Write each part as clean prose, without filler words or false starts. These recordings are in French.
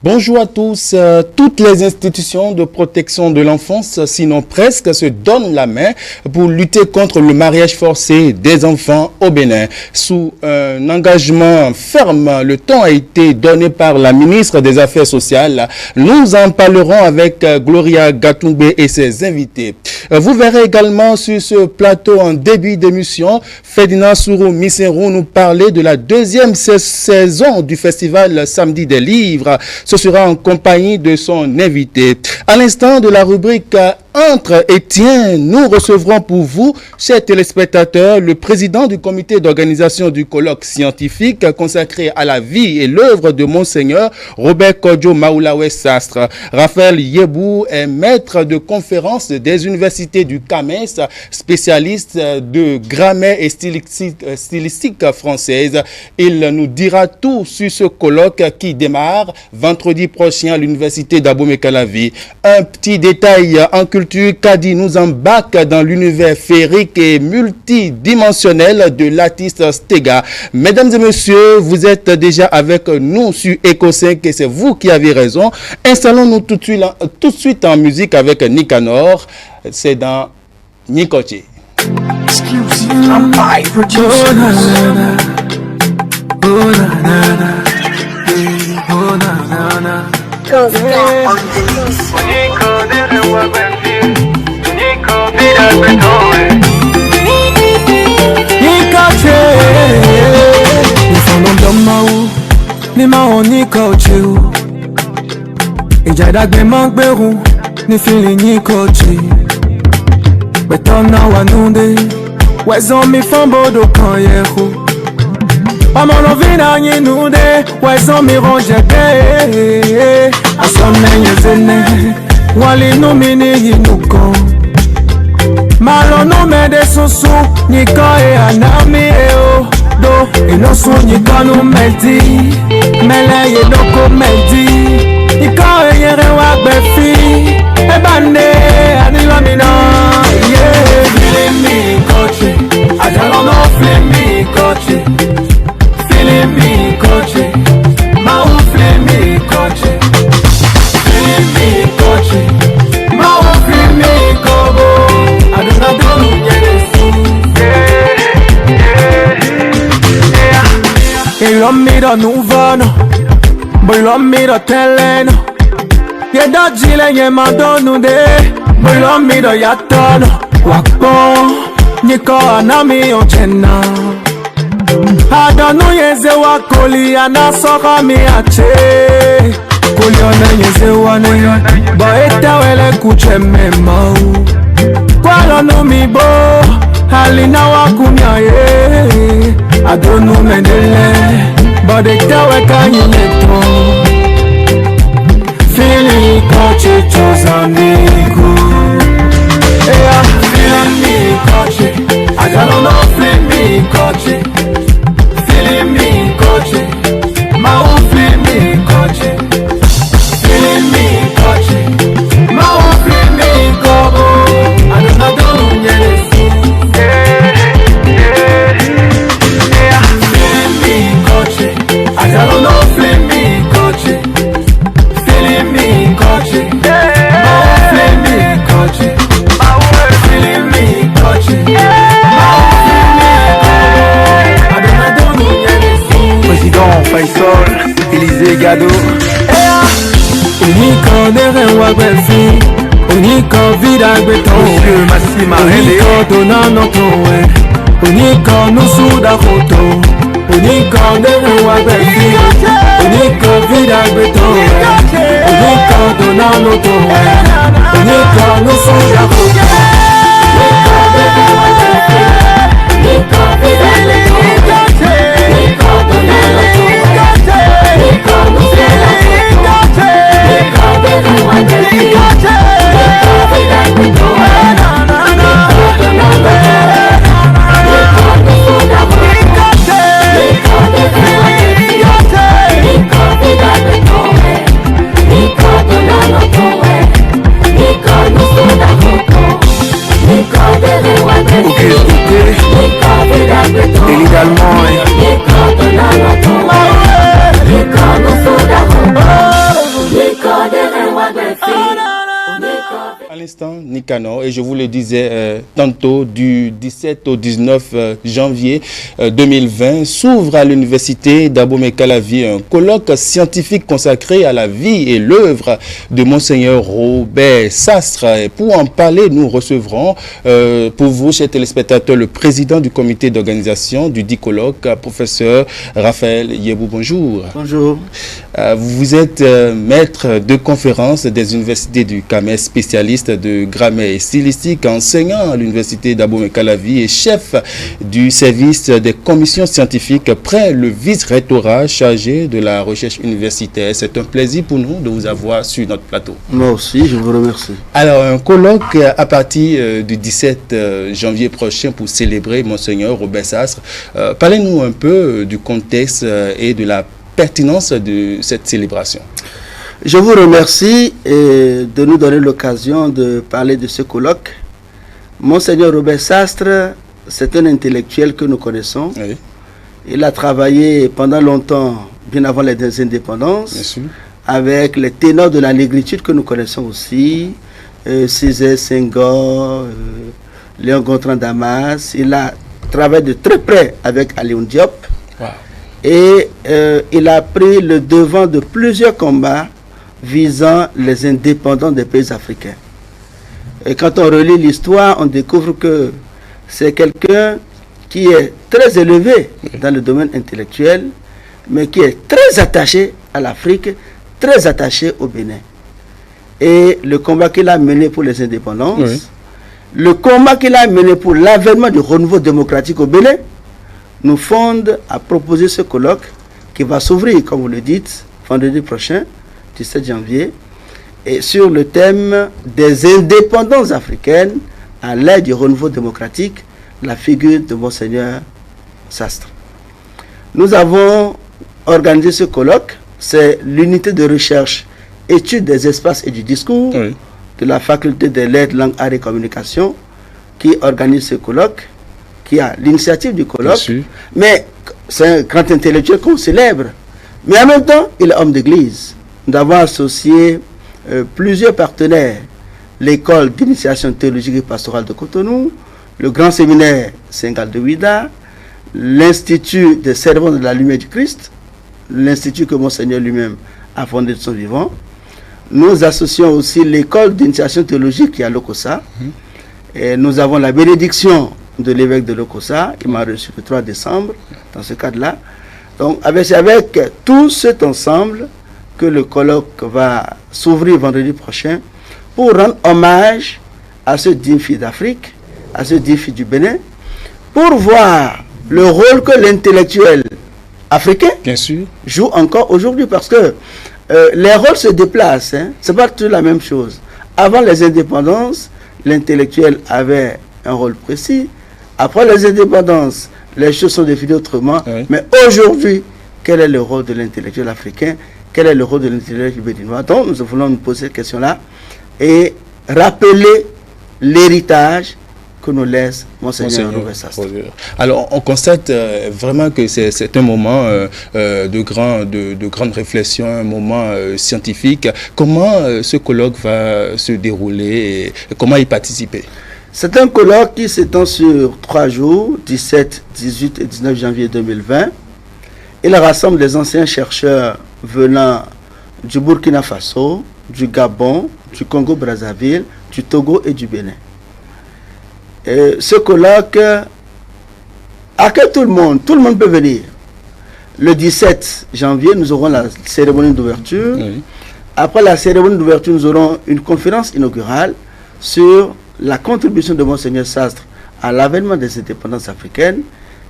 Bonjour à tous. Toutes les institutions de protection de l'enfance, sinon presque, se donnent la main pour lutter contre le mariage forcé des enfants au Bénin. Sous un engagement ferme, le temps a été donné par la ministre des Affaires sociales. Nous en parlerons avec Gloria Gatoumbe et ses invités. Vous verrez également sur ce plateau en début d'émission, Ferdinand Sourou Misserou nous parler de la deuxième saison du festival Samedi des livres. Ce sera en compagnie de son invité. À l'instant de la rubrique Entre et Tiens, nous recevrons pour vous, chers téléspectateurs, le président du comité d'organisation du colloque scientifique consacré à la vie et l'œuvre de Monseigneur Robert Kodjo Maoulaoué Sastre. Raphaël Yebou est maître de conférence des universités du CAMES, spécialiste de grammaire et stylistique française. Il nous dira tout sur ce colloque qui démarre vendredi prochain à l'université d'Abomey-Calavi. Un petit détail en culture, Kadi nous embarque dans l'univers féerique et multidimensionnel de l'artiste Stega. Mesdames et messieurs, vous êtes déjà avec nous sur Eco 5 et c'est vous qui avez raison. Installons-nous tout de suite en musique avec Nicanor. C'est dans Nikoche. Ni ma oni coach you. Ijada gbe ma gberu ni feeling ni coach. But on now anunde. Where's on me from bodo kan yeho. Ọmọ no vina ni nude. Where's on me ronje be. Asome yezene. Wali no mini hinuko. Malo no me de susu. Ni ka e anami e o. Do ino sunyi kanu medi mele ye loko medi ika yere wa gbefi e bande anilamina yeah feeling me coach ajalo no feeling me coach feeling me coach ma u feeling me coach feeling me coach ma u feeling me kobo aduna donu yere il l'ho miro nuvano, poi l'ho miro teleno. Ye da gile ye madonu de, poi l'ho miro yatono. Wakpo, niko anami ochena. Adonu yeze wakoli anasoka mi ache. Kuli ona yeze wane, bo etawele kuche memau. Kwalo no mi bo, halina wakumya ye. I don't know mendele, but they tell me can you let go. Feeling coachy, chosen me good. Yeah, feeling me coachy. I don't know, feeling me coachy. Feeling me coachy. My own feeling me coachy. Feeling me coachy. My own feeling me coachy. I don't know, yeah. I don't know, feeling me, coach. Feeling me, coach. Feeling me, coach. Feeling me, coach. I don't know, Président Faisal, Élysée Gado. Unico de Wagbefi. Unico vida beton. Monsieur Massima Unico donano towe. Unico no suda roto. Unico de Wagbefi. Unico vida beton. Unico donano towe. Unico no suda roto. Unico de Wagbefi. Unico vida beton. Unico donano towe. Unico no suda roto. Unico de Wagbefi. Unico vida beton. Unico donano towe. Nico, l'instant, Nicanor, et je vous le disais tantôt, du 17 au 19 janvier 2020, s'ouvre à l'université d'Abomey-Calavi un colloque scientifique consacré à la vie et l'œuvre de Monseigneur Robert Sastre. Et pour en parler, nous recevrons pour vous, chers téléspectateurs, le président du comité d'organisation du dit colloque, professeur Raphaël Yebou. Bonjour. Bonjour. Vous êtes maître de conférence des universités du CAMES, spécialiste de grammaire et stylistique, enseignant à l'université d'Abomey-Calavi et chef du service des commissions scientifiques près le vice-rectorat chargé de la recherche universitaire. C'est un plaisir pour nous de vous avoir sur notre plateau. Moi aussi, je vous remercie. Alors, un colloque à partir du 17 janvier prochain pour célébrer Monseigneur Robert Sastre. Parlez-nous un peu du contexte et de la pertinence de cette célébration. Je vous remercie de nous donner l'occasion de parler de ce colloque. Monseigneur Robert Sastre, c'est un intellectuel que nous connaissons. Oui. Il a travaillé pendant longtemps, bien avant les indépendances, avec les ténors de la négritude que nous connaissons aussi, Césaire Senghor, Léon Gontran Damas. Il a travaillé de très près avec Alioune Diop. Wow. Et il a pris le devant de plusieurs combats visant les indépendants des pays africains. Et quand on relit l'histoire, on découvre que c'est quelqu'un qui est très élevé dans le domaine intellectuel, mais qui est très attaché à l'Afrique, très attaché au Bénin. Et le combat qu'il a mené pour les indépendances, le combat qu'il a mené pour l'avènement du renouveau démocratique au Bénin, nous fonde à proposer ce colloque qui va s'ouvrir, comme vous le dites, vendredi prochain, 17 janvier, et sur le thème des indépendances africaines à l'ère du renouveau démocratique, la figure de Monseigneur Sastre. Nous avons organisé ce colloque, c'est l'unité de recherche étude des espaces et du discours de la faculté des lettres, langues, arts et communication qui organise ce colloque, qui a l'initiative du colloque, mais c'est un grand intellectuel qu'on célèbre. Mais en même temps, il est homme d'église. Nous avons associé plusieurs partenaires, l'école d'initiation théologique et pastorale de Cotonou, le grand séminaire Saint-Gall de Ouida, l'institut des servants de la lumière du Christ, l'institut que Monseigneur lui-même a fondé de son vivant. Nous associons aussi l'école d'initiation théologique qui est à Lokossa. Et nous avons la bénédiction de l'évêque de Lokossa, qui m'a reçu le 3 décembre, dans ce cadre-là. Donc, avec tout cet ensemble que le colloque va s'ouvrir vendredi prochain pour rendre hommage à ce digne fils d'Afrique, à ce digne fils du Bénin, pour voir le rôle que l'intellectuel africain joue encore aujourd'hui, parce que les rôles se déplacent, hein. C'est pas tout la même chose. Avant les indépendances, l'intellectuel avait un rôle précis. Après les indépendances, les choses sont définies autrement. Mais aujourd'hui, quel est le rôle de l'intellectuel africain? Quel est le rôle de l'intellectuel béninois? Donc, nous voulons nous poser cette question-là et rappeler l'héritage que nous laisse Monseigneur Robert Sastre. Alors, on constate vraiment que c'est un moment de grande réflexion, un moment scientifique. Comment ce colloque va se dérouler et comment y participer? C'est un colloque qui s'étend sur 3 jours, 17, 18 et 19 janvier 2020. Il rassemble des anciens chercheurs venant du Burkina Faso, du Gabon, du Congo-Brazzaville, du Togo et du Bénin. Et ce colloque accueille tout le monde peut venir. Le 17 janvier, nous aurons la cérémonie d'ouverture. Après la cérémonie d'ouverture, nous aurons une conférence inaugurale sur la contribution de Monseigneur Sastre à l'avènement des indépendances africaines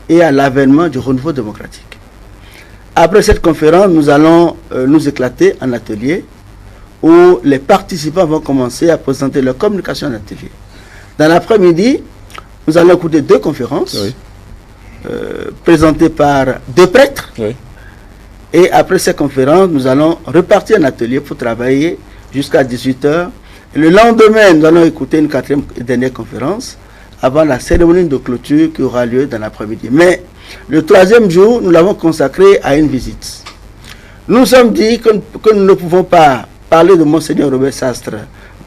et à l'avènement du renouveau démocratique. Après cette conférence, nous allons nous éclater en atelier où les participants vont commencer à présenter leur communication en atelier. Dans l'après-midi, nous allons écouter 2 conférences présentées par 2 prêtres. Et après ces conférences, nous allons repartir en atelier pour travailler jusqu'à 18h. Et le lendemain, nous allons écouter une 4e et dernière conférence avant la cérémonie de clôture qui aura lieu dans l'après-midi. Mais le 3e jour, nous l'avons consacré à une visite. Nous nous sommes dit que nous ne pouvons pas parler de Monseigneur Robert Sastre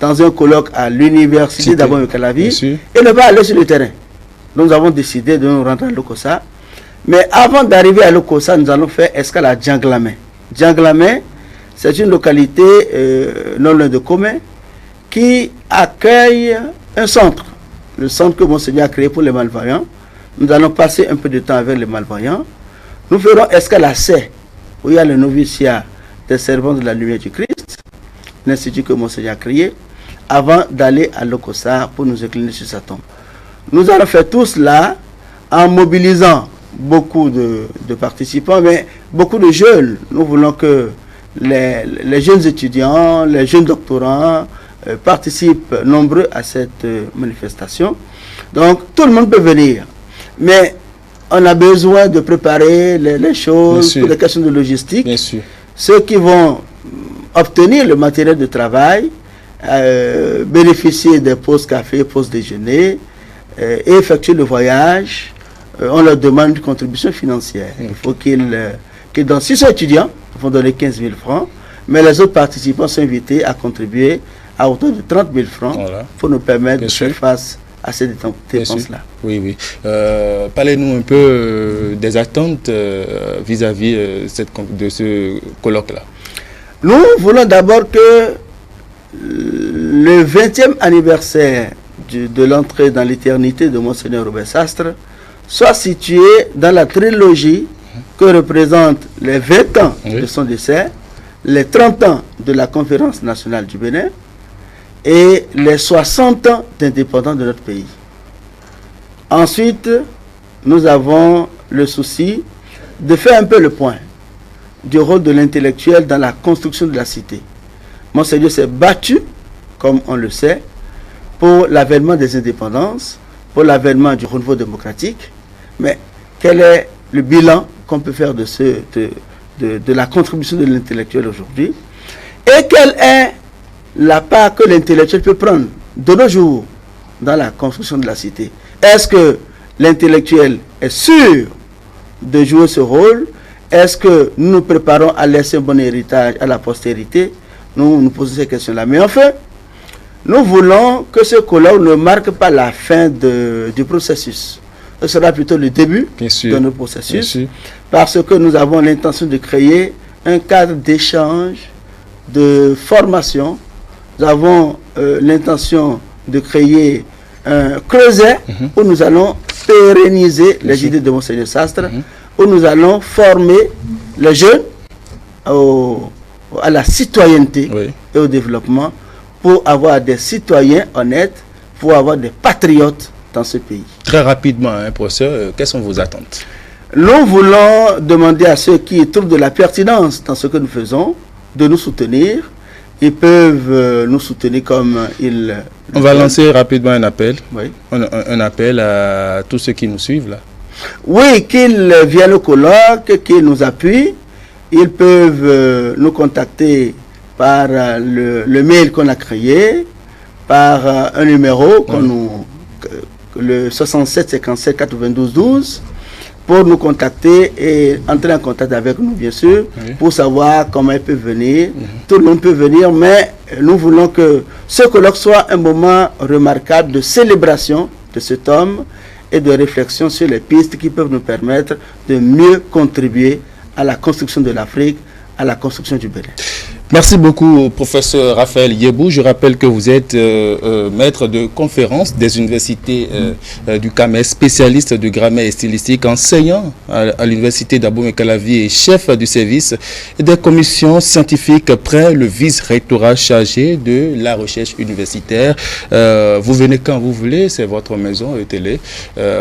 dans un colloque à l'université d'Abomey-Calavi et ne pas aller sur le terrain. Nous avons décidé de nous rendre à Lokossa. Mais avant d'arriver à Lokossa, nous allons faire escale à Djanglamé. Djanglamé, c'est une localité non loin de Komé qui accueille un centre. Le centre que Monseigneur a créé pour les malvoyants. Nous allons passer un peu de temps avec les malvoyants. Nous ferons escale à Sé, où il y a le noviciat des servants de la lumière du Christ, l'institut que Monseigneur a créé, avant d'aller à Lokossa pour nous incliner sur sa tombe. Nous allons faire tout cela en mobilisant beaucoup de participants, mais beaucoup de jeunes. Nous voulons que les jeunes étudiants, les jeunes doctorants participent nombreux à cette manifestation. Donc tout le monde peut venir, mais on a besoin de préparer les choses pour les questions de logistique. Bien sûr. Ceux qui vont obtenir le matériel de travail, bénéficier des pauses café, pauses déjeuner, et effectuer le voyage, on leur demande une contribution financière. Il faut qu'ils donnent 600 étudiants, ils vont donner 15 000 francs, mais les autres participants sont invités à contribuer à hauteur de 30 000 francs pour nous permettre de faire face à ces dépenses-là. Oui, oui. Parlez-nous un peu des attentes vis-à-vis de ce colloque-là. Nous voulons d'abord que le 20e anniversaire de l'entrée dans l'éternité de Monseigneur Robert Sastre soit situé dans la trilogie que représentent les 20 ans de son décès, les 30 ans de la Conférence nationale du Bénin et les 60 ans d'indépendance de notre pays. Ensuite, nous avons le souci de faire un peu le point du rôle de l'intellectuel dans la construction de la cité. Monseigneur s'est battu, comme on le sait, pour l'avènement des indépendances, pour l'avènement du renouveau démocratique. Mais quel est le bilan qu'on peut faire de la contribution de l'intellectuel aujourd'hui? Et quelle est la part que l'intellectuel peut prendre de nos jours dans la construction de la cité? Est-ce que l'intellectuel est sûr de jouer ce rôle? Est-ce que nous nous préparons à laisser un bon héritage à la postérité? Nous nous posons ces questions-là. Mais enfin, nous voulons que ce colloque ne marque pas la fin du processus. Ce sera plutôt le début de notre processus, parce que nous avons l'intention de créer un cadre d'échange, de formation. Nous avons l'intention de créer un creuset où nous allons pérenniser les idées de Monseigneur Sastre, où nous allons former les jeunes à la citoyenneté et au développement, pour avoir des citoyens honnêtes, pour avoir des patriotes dans ce pays. Très rapidement, professeur, quelles sont vos attentes? Nous voulons demander à ceux qui trouvent de la pertinence dans ce que nous faisons, de nous soutenir. Ils peuvent nous soutenir comme ils... On va lancer rapidement un appel. Un appel à tous ceux qui nous suivent là. Oui, qu'ils viennent au colloque, qu'ils nous appuient. Ils peuvent nous contacter par le mail qu'on a créé, par un numéro le 67 57 92 12, pour nous contacter et entrer en contact avec nous, bien sûr, pour savoir comment ils peuvent venir. Tout le monde peut venir, mais nous voulons que ce colloque soit un moment remarquable de célébration de cet homme et de réflexion sur les pistes qui peuvent nous permettre de mieux contribuer à la construction de l'Afrique, à la construction du Bénin. Merci beaucoup, professeur Raphaël Yebou. Je rappelle que vous êtes maître de conférence des universités du CAMES, spécialiste de grammaire et stylistique, enseignant à l'université d'Abomey-Calavi et chef du service des commissions scientifiques près le vice-rectorat chargé de la recherche universitaire. Vous venez quand vous voulez, c'est votre maison télé.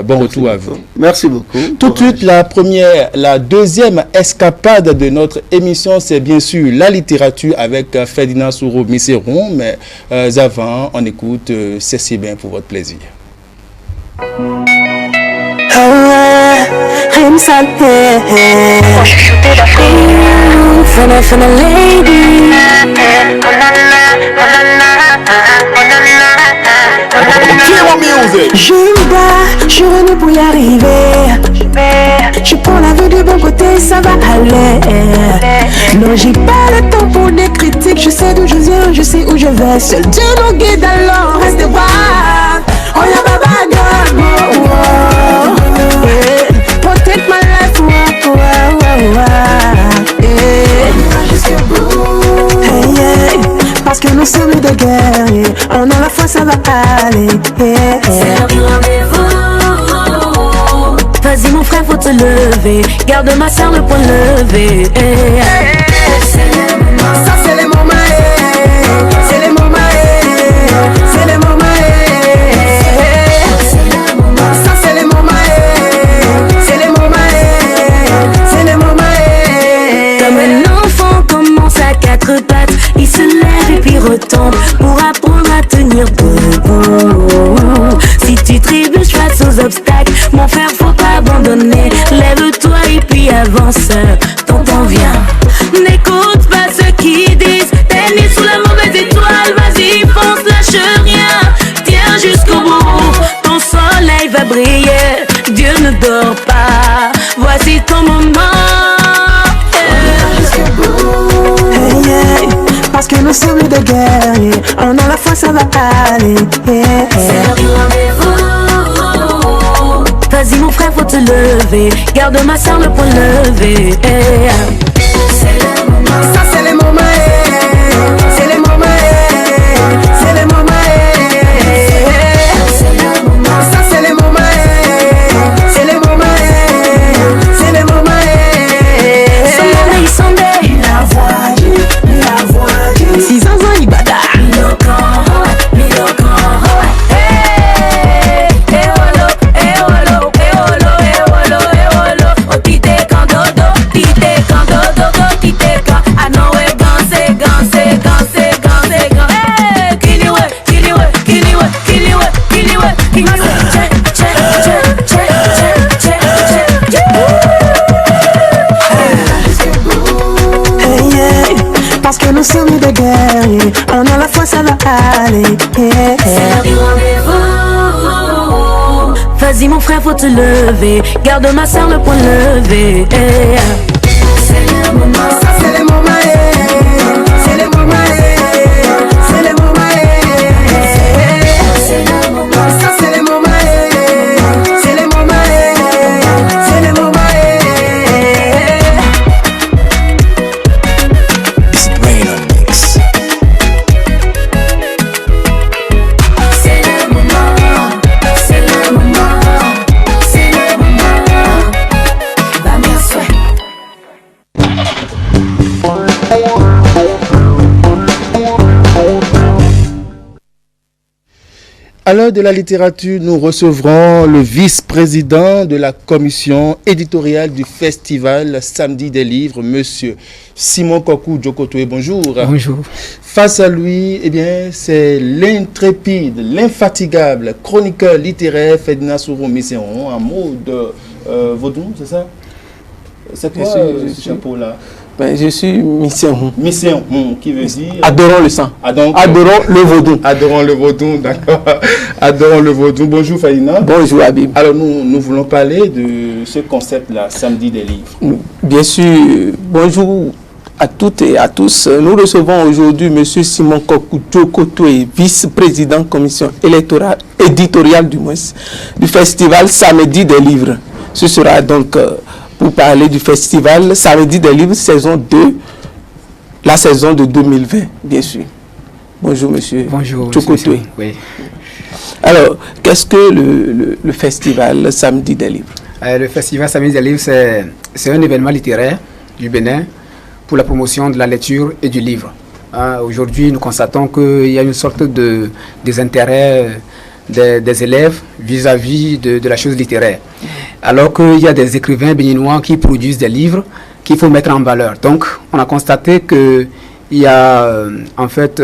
Bon retour à vous. Merci beaucoup. Tout de suite, la deuxième escapade de notre émission, c'est bien sûr la littérature avec Ferdinand Souro-Misseron, mais avant, on écoute C'est si bien pour votre plaisir. Je me bats, je renie pour y arriver. Je prends la vie du bon côté, ça va aller. Non, j'ai pas le temps pour des critiques. Je sais d'où je viens, je sais où je vais, seul Dieu nous guide, alors restez voir. Oh ya baba God, oh, oh, yeah. Protect my life, oh, oh, oh, oh, yeah. Jusqu'au bout, hey, yeah. Parce que nous sommes des guerriers, on a la foi, ça va aller, yeah. C'est le rendez-vous. Vas-y mon frère, faut te lever. Garde ma soeur, le point levé, yeah. Ça c'est les moments, c'est les moments, c'est les moments, ça c'est les moments, c'est les moments, c'est les moments. Comme un enfant commence à quatre pattes, il se lève et puis retombe pour apprendre à tenir debout. Si tu trébuches face aux obstacles, mon frère, faut pas abandonner. Lève-toi et puis avance, ton temps vient. N'écoute pas ceux qui disent t'es né sous la mauvaise étoile. Vas-y fonce, lâche rien, tiens jusqu'au bout. Ton soleil va briller, Dieu ne dort pas. Voici ton moment, jusqu'au bout, hey, yeah. Parce que nous sommes des guerriers, on a la foi, ça va aller, yeah. C'est le rendez-vous. Vas-y mon frère, faut te lever. Garde ma soeur, le point levé, yeah. Ça c'est les moments, c'est les moments, c'est les moments, ça c'est les moments, c'est les moments, c'est les moments. Somebody, Sunday, la voix du 6 ans en Ibada. Parce que nous sommes des guerriers, on a la foi, ça va aller, yeah. C'est le rendez-vous. Vas-y mon frère, faut te lever. Garde ma soeur, le point levé, yeah. C'est le moment, ça c'est les moments, c'est les moments, c'est les moments, c'est le moment, ça c'est les moments, c'est les moments, c'est les moments. À l'heure de la littérature, nous recevrons le vice-président de la commission éditoriale du festival Samedi des livres, monsieur Simon Kokou Djokotoé. Bonjour. Bonjour. Face à lui, eh bien, c'est l'intrépide, l'infatigable chroniqueur littéraire Ferdinand Sourou Misséon, en mot de Vaudou, c'est ça? C'est quoi ce chapeau-là? Ben, je suis Misséon. Misséon, qui veut dire... Adorons le sang. Donc, adorons le vaudou. Adorons le vaudou, d'accord. Adorons le vaudou. Bonjour Ferdinand. Bonjour Habib. Alors nous voulons parler de ce concept-là, Samedi des livres. Bien sûr. Bonjour à toutes et à tous. Nous recevons aujourd'hui M. Simon Kokou Djokotoé, vice-président commission éditoriale du festival Samedi des livres. Ce sera donc... pour parler du festival Samedi des livres, saison 2, la saison de 2020, bien sûr. Bonjour, monsieur. Bonjour, Djokotoé. Oui. Alors, qu'est-ce que le festival Samedi des livres? Le festival Samedi des livres, c'est un événement littéraire du Bénin pour la promotion de la lecture et du livre. Aujourd'hui, nous constatons qu'il y a une sorte de désintérêt des élèves vis-à-vis de la chose littéraire. Alors qu'il y a des écrivains béninois qui produisent des livres qu'il faut mettre en valeur. Donc, on a constaté qu'il y a en fait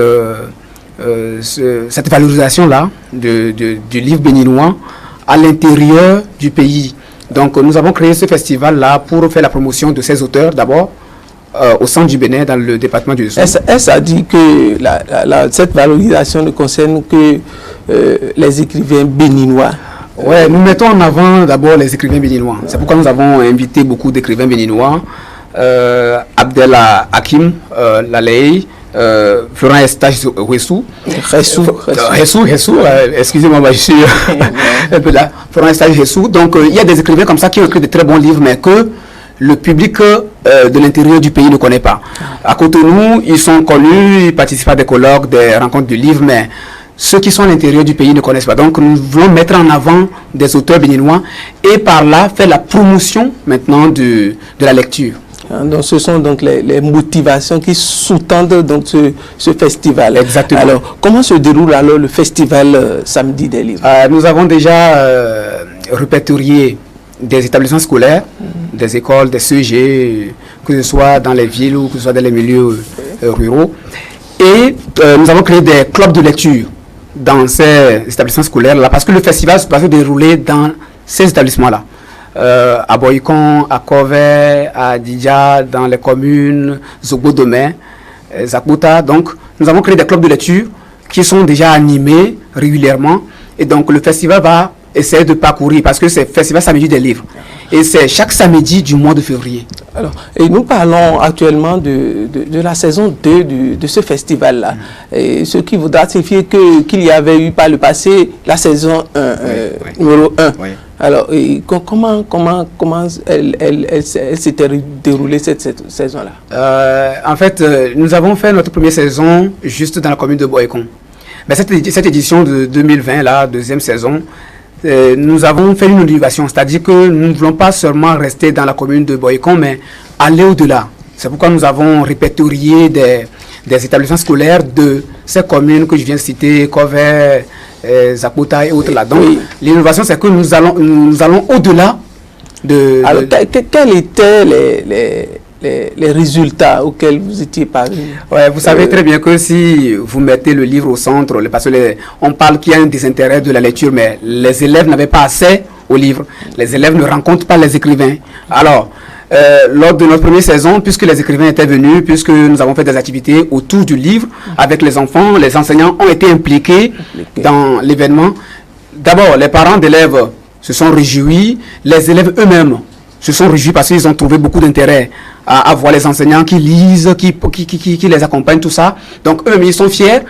cette valorisation-là du livre béninois à l'intérieur du pays. Donc, nous avons créé ce festival-là pour faire la promotion de ces auteurs d'abord, au centre du Bénin, dans le département du Sud. Est-ce à dire que cette valorisation ne concerne que les écrivains béninois? Oui, nous mettons en avant d'abord les écrivains béninois. C'est pourquoi nous avons invité beaucoup d'écrivains béninois. Abdel Hakim Lalei, Florent Eustache Ressou. Excusez-moi, je suis un peu là. Florent Eustache Ressou. Donc, il y a des écrivains comme ça qui ont écrit de très bons livres, mais que le public de l'intérieur du pays ne connaît pas. À côté de nous, ils sont connus, ils participent à des colloques, des rencontres de livres, mais ceux qui sont à l'intérieur du pays ne connaissent pas. Donc, nous voulons mettre en avant des auteurs béninois et par là faire la promotion maintenant de la lecture. Donc, ce sont donc les motivations qui sous-tendent donc ce festival. Exactement. Alors, comment se déroule alors le festival Samedi des livres? Nous avons déjà répertorié des établissements scolaires, des écoles, des CEG, que ce soit dans les villes ou que ce soit dans les milieux ruraux. Et nous avons créé des clubs de lecture dans ces établissements scolaires-là, parce que le festival va se dérouler dans ces établissements-là. À Boycon, à Covey, à Didja, dans les communes, Zobo-Domain, Zakbouta. Donc, nous avons créé des clubs de lecture qui sont déjà animés régulièrement. Et donc, le festival va essayer de parcourir, parce que c'est le festival samedi des livres. Et c'est chaque samedi du mois de février. Alors, et nous parlons actuellement de la saison 2 de ce festival-là. Et ce qui voudra signifier qu'il y avait eu par le passé la saison 1, numéro 1. Oui. Alors, et comment elle s'était déroulée cette saison-là? En fait, nous avons fait notre première saison juste dans la commune de Boycon. Mais cette édition de 2020, la deuxième saison, nous avons fait une innovation, c'est-à-dire que nous ne voulons pas seulement rester dans la commune de Boycon, mais aller au-delà. C'est pourquoi nous avons répertorié des établissements scolaires de ces communes que je viens de citer, Covey, Zakbouta et autres là. Donc, l'innovation, c'est que nous allons au-delà de... Alors, quels étaient les résultats auxquels vous étiez parvenus? Ouais, vous savez très bien que si vous mettez le livre au centre, parce que on parle qu'il y a un désintérêt de la lecture, mais les élèves n'avaient pas accès au livre. Les élèves ne rencontrent pas les écrivains. Alors, lors de notre première saison, puisque les écrivains étaient venus, puisque nous avons fait des activités autour du livre avec les enfants, les enseignants ont été impliqués dans l'événement. D'abord, les parents d'élèves se sont réjouis, les élèves eux-mêmes se sont réjouis parce qu'ils ont trouvé beaucoup d'intérêt à voir les enseignants qui lisent, qui les accompagnent, tout ça. Donc eux-mêmes, ils sont fiers.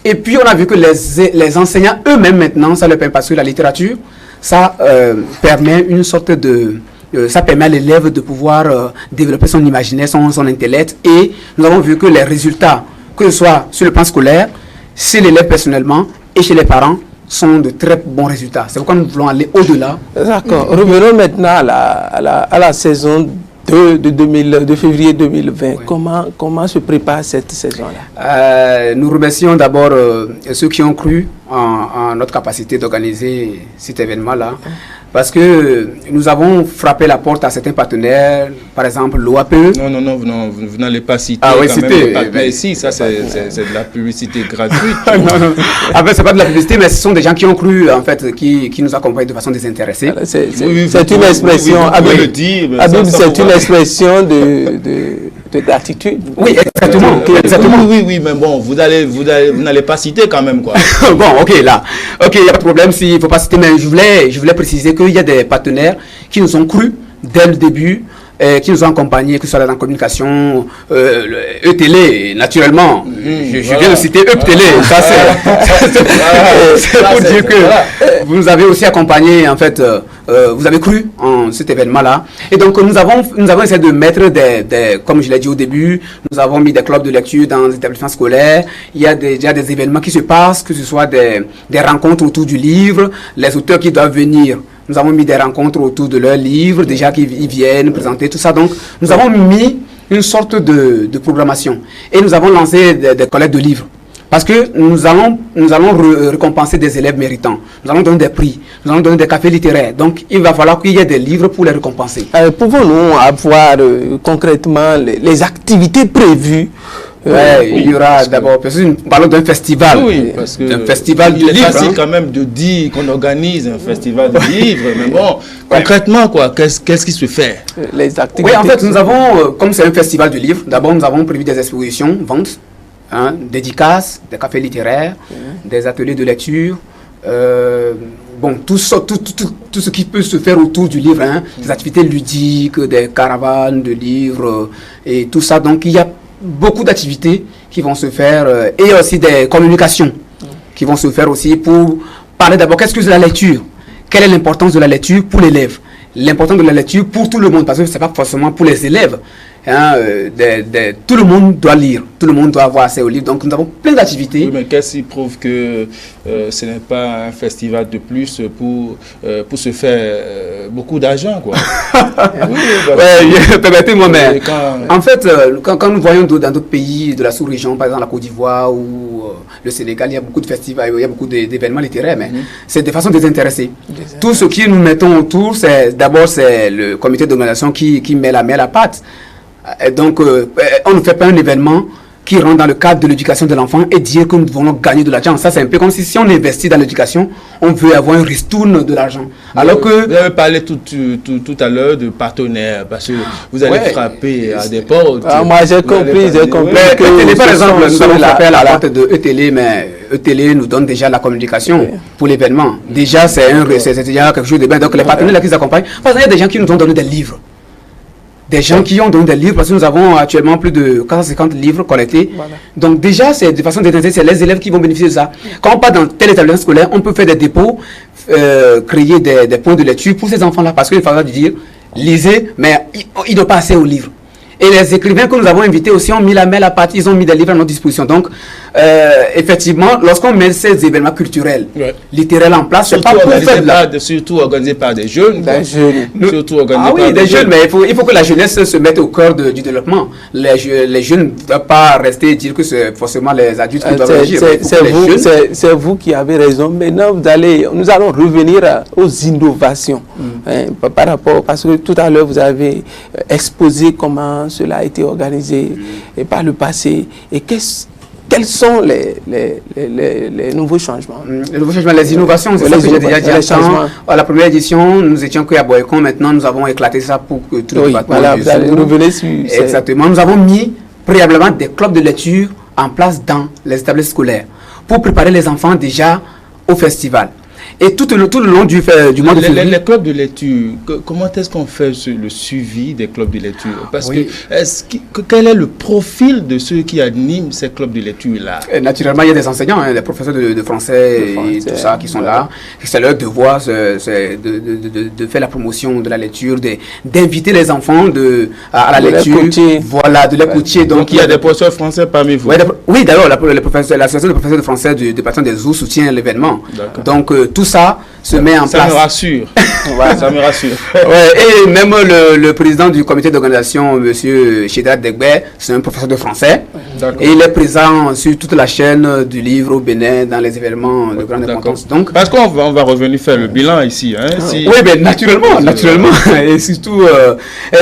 Et puis on a vu que les enseignants eux-mêmes maintenant, ça leur permet, parce que la littérature, ça permet une sorte de... ça permet à l'élève de pouvoir développer son imaginaire, son intellect. Et nous avons vu que les résultats, que ce soit sur le plan scolaire, chez l'élève personnellement et chez les parents, sont de très bons résultats. C'est pourquoi nous voulons aller au-delà. D'accord. Revenons maintenant à la saison 2 de février 2020. Oui. Comment se prépare cette saison-là? Nous remercions d'abord ceux qui ont cru en notre capacité d'organiser cet événement-là. Parce que nous avons frappé la porte à certains partenaires, par exemple l'OAPE. Non, vous n'allez pas citer. Ah oui, citer. Mais si, ça c'est de la publicité gratuite. non. En fait, c'est pas de la publicité, mais ce sont des gens qui ont cru, en fait, qui nous accompagnent de façon désintéressée. C'est une expression, Habib, c'est une expression de gratitude. Oui, exactement. Oui, mais bon, vous n'allez pas citer quand même, quoi. Bon, ok, il n'y a pas de problème s'il ne faut pas citer, mais je voulais préciser qu'il y a des partenaires qui nous ont cru dès le début, qui nous ont accompagnés, que ce soit dans la communication, E-Télé, naturellement. Je viens de citer E-Télé. C'est pour dire que vous nous avez aussi accompagnés, en fait, vous avez cru en cet événement-là. Et donc, nous avons essayé de mettre comme je l'ai dit au début, nous avons mis des clubs de lecture dans les établissements scolaires. Il y a déjà des événements qui se passent, que ce soit des rencontres autour du livre, les auteurs qui doivent venir. Nous avons mis des rencontres autour de leurs livres, déjà qu'ils viennent présenter tout ça. Donc, nous avons mis une sorte de programmation. Et nous avons lancé des collectes de livres. Parce que nous allons récompenser des élèves méritants. Nous allons donner des prix. Nous allons donner des cafés littéraires. Donc, il va falloir qu'il y ait des livres pour les récompenser. Pouvons-nous avoir concrètement les activités prévues? Il y aura d'abord, parlons d'un festival. Oui, parce que d'un festival de livres. Il est facile quand même de dire qu'on organise un festival de livres, mais bon, concrètement, quoi, qu'est-ce qui se fait? Les activités. Oui, en fait, nous avons, comme c'est un festival de livres, d'abord nous avons prévu des expositions, ventes, dédicaces, des cafés littéraires, des ateliers de lecture, tout ce qui peut se faire autour du livre, des activités ludiques, des caravanes de livres et tout ça. Donc il y a beaucoup d'activités qui vont se faire et aussi des communications qui vont se faire aussi pour parler d'abord qu'est-ce que c'est la lecture, quelle est l'importance de la lecture pour l'élève, l'importance de la lecture pour tout le monde, parce que c'est pas forcément pour les élèves. Hein, tout le monde doit lire, tout le monde doit avoir accès au livre. Donc nous avons plein d'activités. Oui, mais qu'est-ce qui prouve que ce n'est pas un festival de plus pour se faire beaucoup d'argent, quoi? Permettez-moi, mais en fait, quand nous voyons dans d'autres pays de la sous-région, par exemple la Côte d'Ivoire ou le Sénégal, il y a beaucoup de festivals, il y a beaucoup d'événements littéraires, mais c'est de façon désintéressée. Tout ce que nous mettons autour, c'est d'abord le comité d'organisation qui met la main à la pâte. Et donc, on ne fait pas un événement qui rentre dans le cadre de l'éducation de l'enfant et dire que nous voulons gagner de l'argent. Ça, c'est un peu comme si on investit dans l'éducation, on veut avoir un ristourne de l'argent. Alors que... Vous avez parlé tout à l'heure de partenaires, parce que vous allez frapper à des portes. Moi, j'ai compris que... par exemple, nous allons frapper à la porte de ETélé, mais ETélé nous donne déjà la communication pour l'événement. Déjà, c'est déjà quelque chose de bien. Donc, les partenaires qui nous accompagnent, parce qu'il y a des gens qui nous ont donné des livres. Des gens qui ont donné des livres, parce que nous avons actuellement plus de 450 livres collectés. Voilà. Donc déjà, c'est de façon déterminée, c'est les élèves qui vont bénéficier de ça. Quand on part dans tel établissement scolaire, on peut faire des dépôts, créer des points de lecture pour ces enfants-là, parce qu'il faudra dire, lisez, mais ils n'ont pas accès aux livres. Et les écrivains que nous avons invités aussi ont mis la main à la pâte, ils ont mis des livres à notre disposition. Donc, effectivement, lorsqu'on met ces événements culturels, littéraires en place, c'est pas pour faire surtout organisé par des jeunes. Surtout organisé par des jeunes, mais il faut que la jeunesse se mette au cœur du développement. Les jeunes ne doivent pas rester et dire que c'est forcément les adultes qui doivent agir. C'est vous qui avez raison. Maintenant, nous allons revenir aux innovations par rapport, parce que tout à l'heure, vous avez exposé comment cela a été organisé par le passé et quels sont les nouveaux changements? Les nouveaux changements, les innovations, c'est ça que j'ai déjà dit. À la première édition, nous étions qu'à Boycon. Maintenant, nous avons éclaté ça pour que tout le département. Voilà, vous allez revenir sur... Exactement. Nous avons mis préalablement des clubs de lecture en place dans les établissements scolaires pour préparer les enfants déjà au festival. Et tout le long du mois de février... Les clubs de lecture, comment est-ce qu'on fait le suivi des clubs de lecture? Parce que quel est le profil de ceux qui animent ces clubs de lecture-là? Naturellement, il y a des enseignants, des professeurs de français et tout ça qui sont là. C'est leur devoir de faire la promotion de la lecture, d'inviter les enfants à la lecture. Voilà, de les coacher. Donc il y a des professeurs français parmi vous? Oui, d'ailleurs, l'association de professeurs de français du département des Eaux soutient l'événement. Donc, tout ça se met en place. Ça me rassure. Ça me rassure. Et même le président du comité d'organisation, M. Chedrat Degbe, c'est un professeur de français. Et il est présent sur toute la chaîne du livre au Bénin dans les événements de grande importance. Donc, parce qu'on va revenir faire le bilan ici. Oui, mais naturellement. Et surtout,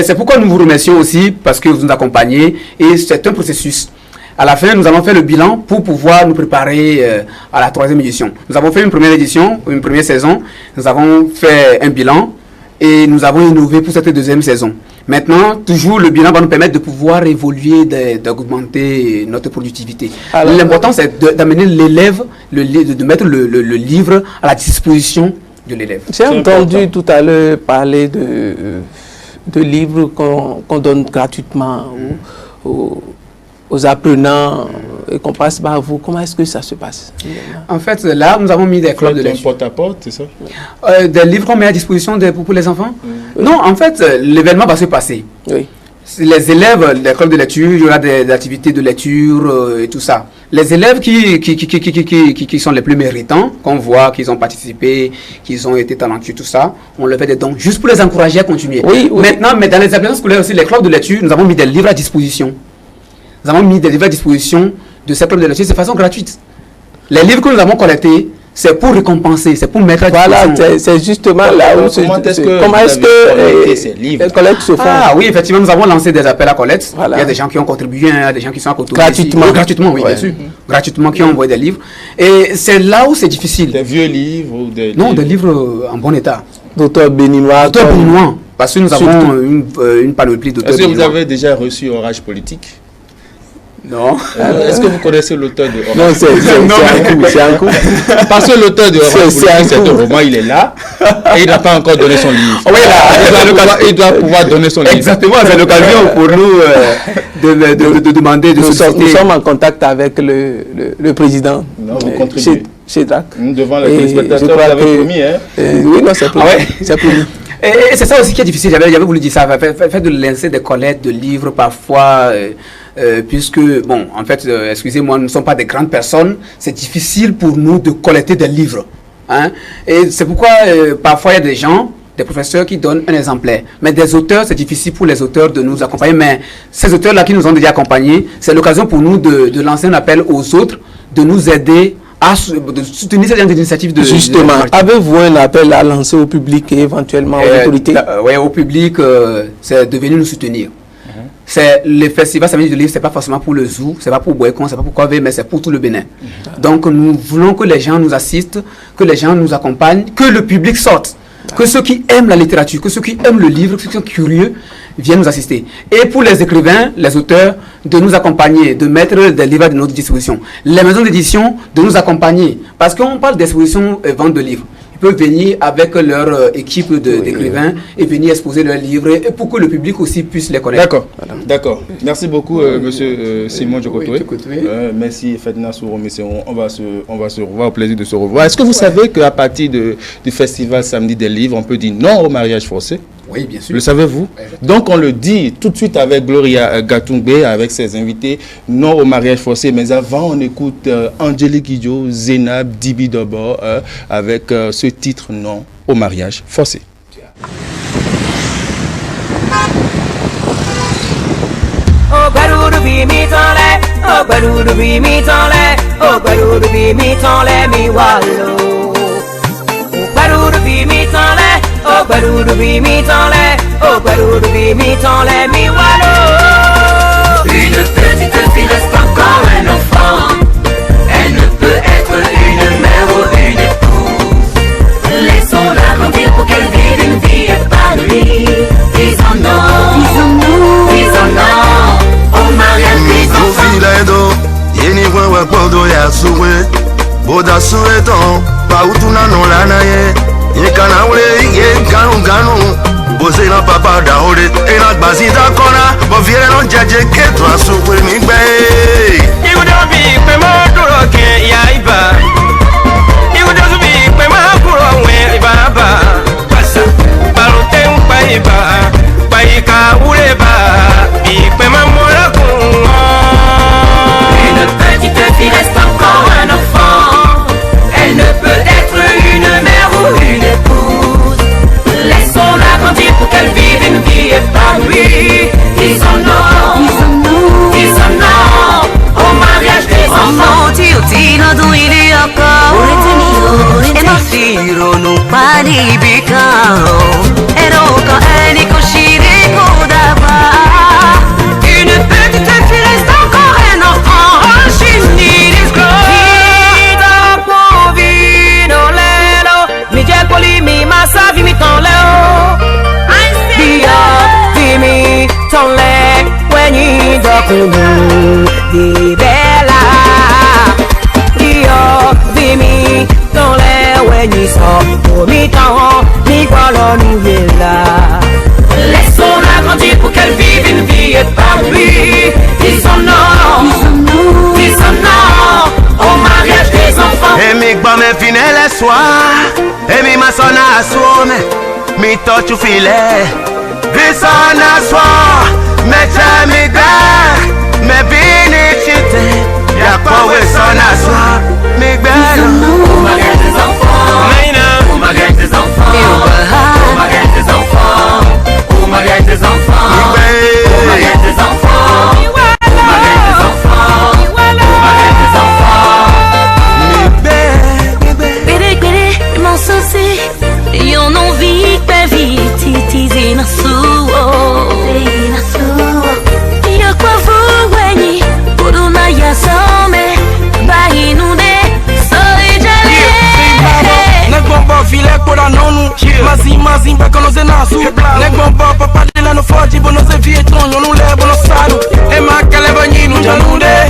c'est pourquoi nous vous remercions aussi, parce que vous nous accompagnez. Et c'est un processus. À la fin, nous allons faire le bilan pour pouvoir nous préparer à la 3e édition. Nous avons fait une première édition, une première saison. Nous avons fait un bilan et nous avons innové pour cette 2e saison. Maintenant, toujours le bilan va nous permettre de pouvoir évoluer, d'augmenter notre productivité. L'important, c'est d'amener l'élève, de mettre le livre à la disposition de l'élève. J'ai entendu tout à l'heure parler de livres qu'on donne gratuitement aux apprenants et qu'on passe par vous. Comment est-ce que ça se passe? En fait, là, nous avons mis des clubs de lecture. Porte-à-porte, c'est ça? Des livres qu'on met à disposition pour les enfants? Non, en fait, l'événement va se passer. Oui. Les élèves des clubs de lecture, il y aura des activités de lecture et tout ça. Les élèves qui sont les plus méritants, qu'on voit qu'ils ont participé, qu'ils ont été talentueux, tout ça, on leur fait des dons juste pour les encourager à continuer. Oui. Maintenant, mais dans les établissements scolaires aussi, les clubs de lecture, nous avons mis des livres à disposition. Nous avons mis des livres à disposition de ces clubs de lecture de façon gratuite. Les livres que nous avons collectés, c'est pour récompenser, c'est pour mettre à disposition. Voilà, c'est justement là où comment est-ce que ces livres? Les collectes se font? Oui, effectivement, nous avons lancé des appels à collecte. Voilà. Il y a des gens qui ont contribué, il y a des gens qui sont à côté. Gratuitement, oui, bien sûr. Gratuitement, qui ont envoyé des livres. Et c'est là où c'est difficile. Des vieux livres ou des... Non, des livres en bon état. D'auteurs béninois. Parce que nous avons une panoplie d'auteurs béninois. Est-ce que vous avez déjà reçu Orage Politique? Non. Est-ce que vous connaissez l'auteur de Orange? Non, c'est un coup. Parce que l'auteur de Orange, c'est un roman, il est là et il n'a pas encore donné son livre. Oui, là, il doit pouvoir donner son livre. Exactement, c'est l'occasion pour nous de demander, de solliciter. Nous sommes en contact avec le président. Non, vous contribuez. Chez DRAC. Devant les téléspectateurs, vous avez promis, hein? Oui, non, c'est promis. C'est promis. Et c'est ça aussi qui est difficile, j'avais voulu dire ça, faire de lancer des collectes de livres parfois, puisque, bon, en fait, excusez-moi, nous ne sommes pas des grandes personnes, c'est difficile pour nous de collecter des livres. Hein? Et c'est pourquoi parfois il y a des gens, des professeurs qui donnent un exemplaire. Mais des auteurs, c'est difficile pour les auteurs de nous accompagner, mais ces auteurs-là qui nous ont déjà accompagnés, c'est l'occasion pour nous de lancer un appel aux autres, de nous aider de soutenir cette initiative de... Justement, avez-vous un appel à lancer au public et éventuellement aux autorités? Oui, au public, c'est de venir nous soutenir. C'est le festival samedi du livre, c'est pas forcément pour le zoo, c'est pas pour Boycon, c'est pas pour Kové, mais c'est pour tout le Bénin. Donc nous voulons que les gens nous assistent, que les gens nous accompagnent, que le public sorte, que ceux qui aiment la littérature, que ceux qui aiment le livre, ceux qui sont curieux, viennent nous assister. Et pour les écrivains, les auteurs, de nous accompagner, de mettre des livres à notre disposition. Les maisons d'édition, de nous accompagner. Parce qu'on parle d'exposition et vente de livres. Ils peuvent venir avec leur équipe d'écrivains et venir exposer leurs livres et pour que le public aussi puisse les connaître. D'accord, d'accord. Merci beaucoup, monsieur Simon Djokotoué. Merci, Ferdinand Souro-Messeron. On va se revoir, au plaisir de se revoir. Est-ce que vous savez qu'à partir du festival Samedi des livres, on peut dire non au mariage forcé? Oui, bien sûr. Le savez-vous? Donc on le dit tout de suite avec Gloria Gatungbe, avec ses invités, non au mariage forcé. Mais avant, on écoute Angélique Kidjo, Zénab, Dibi Dobo, avec ce titre non au mariage forcé. Oh, baroudou bi mi tanlé, oh, baroudou bi mi tanlé, mi wallo. Une petite fille reste encore un enfant. Elle ne peut être une mère ou une épouse. Laissons-la grandir pour qu'elle vive une vie épanouie. Disons non, disons non, au mariage des enfants. Yeni wewe kodo ya suwe, boda suwe ton, pa utuna no lana ye. Yekana ule ye ganu bose na papa da ore e na gbazi da kona bo viere no jeje ke to asukwe mi gbe iudo bi pe mo duro ke ya iba iudo bi pe ma kuro we ibaba pasa barote un pa iba pa ika ure ba bi pe ma mora kun. Une petite fille reste encore un enfant. Elle ne peut être une mère ou une épouse. Laissons-la grandir pour qu'elle vive une vie épanouie. Disons non, disons non au mariage des enfants. Tio tino do ilioko e ma firo no pani bicao eroko eniko shiriko dava. Une petite fille reste encore un enfant. She needs growth. Mi massa vi mi ton leo Dia vi mi ton le Weni dokunu Di bella Dia vi mi ton le Weni so Mi ton Mi gualo ni villa. Laissons-la grandir pour qu'elle vive une vie épanouie. Disons non, disons non au mariage des enfants. Et mi gba me finele soir. Et mi masona suome. Mi tochu filet. Visona soir. Me chami gba. Me bini chite. Ya kwa we sona soir. Mi gbelo. Au mariage des enfants. Au mariage des enfants. Au mariage des enfants. Au mariage des enfants. Au mariage des enfants. Au mariage des enfants. Au mariage des enfants. Bere bere mon souci. Yo non vi pe vite tizi na suo. Na suo. Yo kwa vuweni. Kuruna ya some. Bahinude. Soy jale. Nek bomba filet koda nonu. Mazin beko no zenasu. Nek bomba papa de la no foji bono ze vietron yo no le bono sadu. E ma kale banyinu janunde.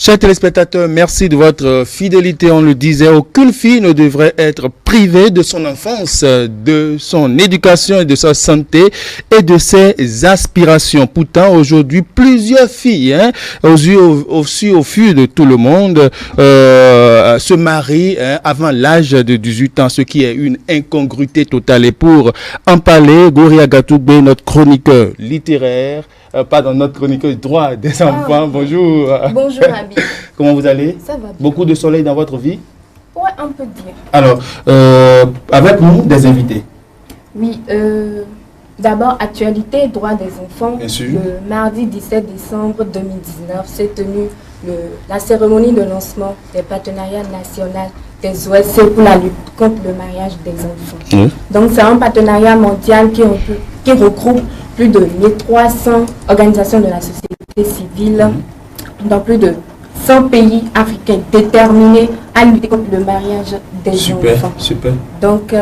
Chers téléspectateurs, merci de votre fidélité. On le disait, aucune fille ne devrait être privée de son enfance, de son éducation et de sa santé et de ses aspirations. Pourtant, aujourd'hui, plusieurs filles, au fil de tout le monde, se marient avant l'âge de 18 ans, ce qui est une incongruité totale. Et pour en parler, Gouria Gatoubé, notre chroniqueur littéraire, notre chroniqueur droit des enfants. Bonjour. Bonjour, Abi. Comment vous allez? Ça va bien. Beaucoup de soleil dans votre vie? Ouais, on peut dire. Alors, avec nous, des invités. Oui, d'abord, actualité, droit des enfants. Bien sûr. Le mardi 17 décembre 2019 s'est tenue la cérémonie de lancement des partenariats nationaux des OSC pour la lutte contre le mariage des enfants. Oui. Donc, c'est un partenariat mondial qui regroupe plus de 1300 organisations de la société civile dans plus de 100 pays africains déterminés à lutter contre le mariage des enfants. Super. Donc,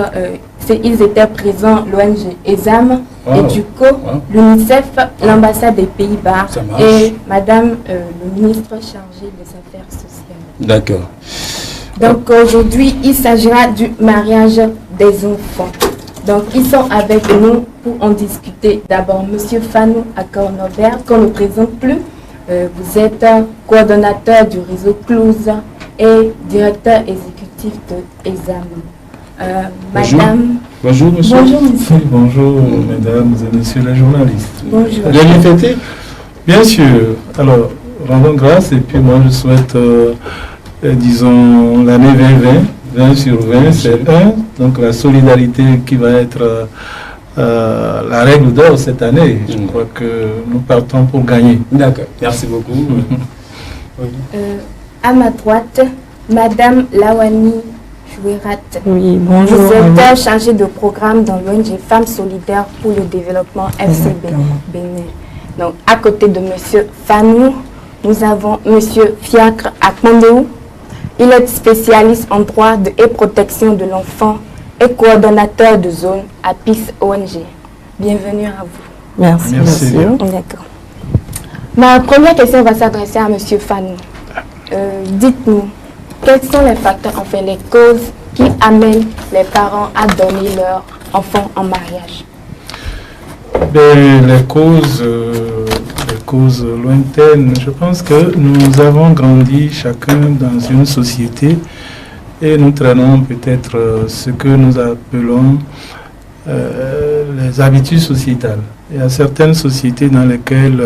ils étaient présents, l'ONG ESAM, EDUCO, l'UNICEF, l'ambassade des Pays-Bas et Madame le ministre chargé des Affaires sociales. D'accord. Donc, aujourd'hui, il s'agira du mariage des enfants. Donc, ils sont avec nous pour en discuter. D'abord, Monsieur Fanou Akor-Nobert, qu'on ne présente plus. Vous êtes coordonnateur du réseau CLOUS et directeur exécutif de ESAM. Madame. Bonjour, monsieur. Bonjour, monsieur. Bonjour, mesdames et messieurs les journalistes. Bonjour. Bien fêté? Bien sûr. Alors, rendons grâce et puis moi je souhaite, disons, l'année 2020. 20 sur 20, c'est 1. Donc la solidarité qui va être la règle d'or cette année. Je crois que nous partons pour gagner. D'accord, merci beaucoup. À ma droite, Madame Lawani Chouerat. Oui, bonjour. Vous êtes chargée de programme dans l'ONG Femmes Solidaires pour le Développement FCB Bénin. Donc, à côté de Monsieur Fanou, nous avons Monsieur Fiacre Akmandéou. Il est spécialiste en droit et protection de l'enfant et coordonnateur de zone à PIS ONG. Bienvenue à vous. Merci. D'accord. Ma première question va s'adresser à Monsieur Fanou. Dites-nous, quels sont les facteurs, enfin les causes qui amènent les parents à donner leur enfant en mariage? Les causes lointaines, je pense que nous avons grandi chacun dans une société et nous traînons peut-être ce que nous appelons les habitudes sociétales. Il y a certaines sociétés dans lesquelles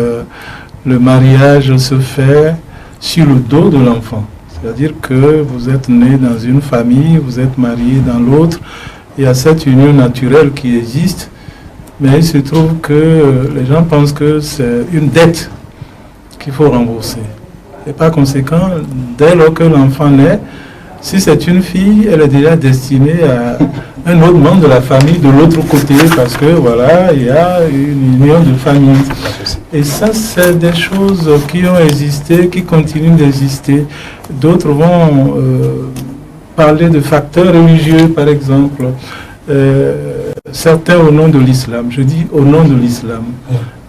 le mariage se fait sur le dos de l'enfant. C'est-à-dire que vous êtes né dans une famille, vous êtes marié dans l'autre, il y a cette union naturelle qui existe. Mais il se trouve que les gens pensent que c'est une dette qu'il faut rembourser. Et par conséquent, dès lors que l'enfant naît, si c'est une fille, elle est déjà destinée à un autre membre de la famille de l'autre côté, parce que voilà, il y a une union de famille. Et ça, c'est des choses qui ont existé, qui continuent d'exister. D'autres vont parler de facteurs religieux, par exemple. Certains au nom de l'islam, je dis au nom de l'islam,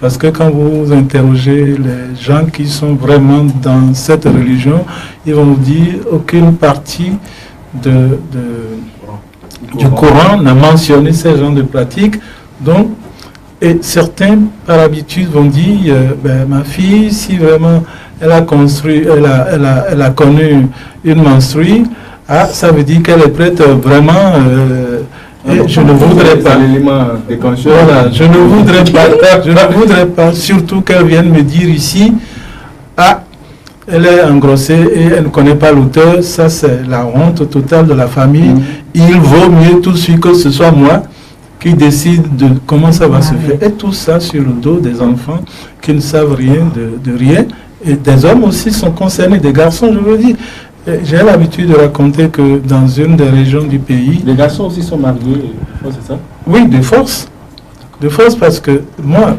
parce que quand vous interrogez les gens qui sont vraiment dans cette religion, ils vont vous dire aucune partie du Coran n'a mentionné ces genres de pratiques. Donc, et certains par habitude vont dire, ma fille, si vraiment elle a connu une menstruée, ça veut dire qu'elle est prête vraiment. Et je ne voudrais pas. Voilà, je ne voudrais pas, surtout qu'elle vienne me dire ici, elle est engrossée et elle ne connaît pas l'auteur. Ça, c'est la honte totale de la famille. Il vaut mieux tout de suite que ce soit moi qui décide de comment ça va se faire. Et tout ça sur le dos des enfants qui ne savent rien de rien. Et des hommes aussi sont concernés, des garçons, je veux dire. J'ai l'habitude de raconter que dans une des régions du pays... Les garçons aussi sont mariés, c'est ça? Oui, de force. De force parce que moi,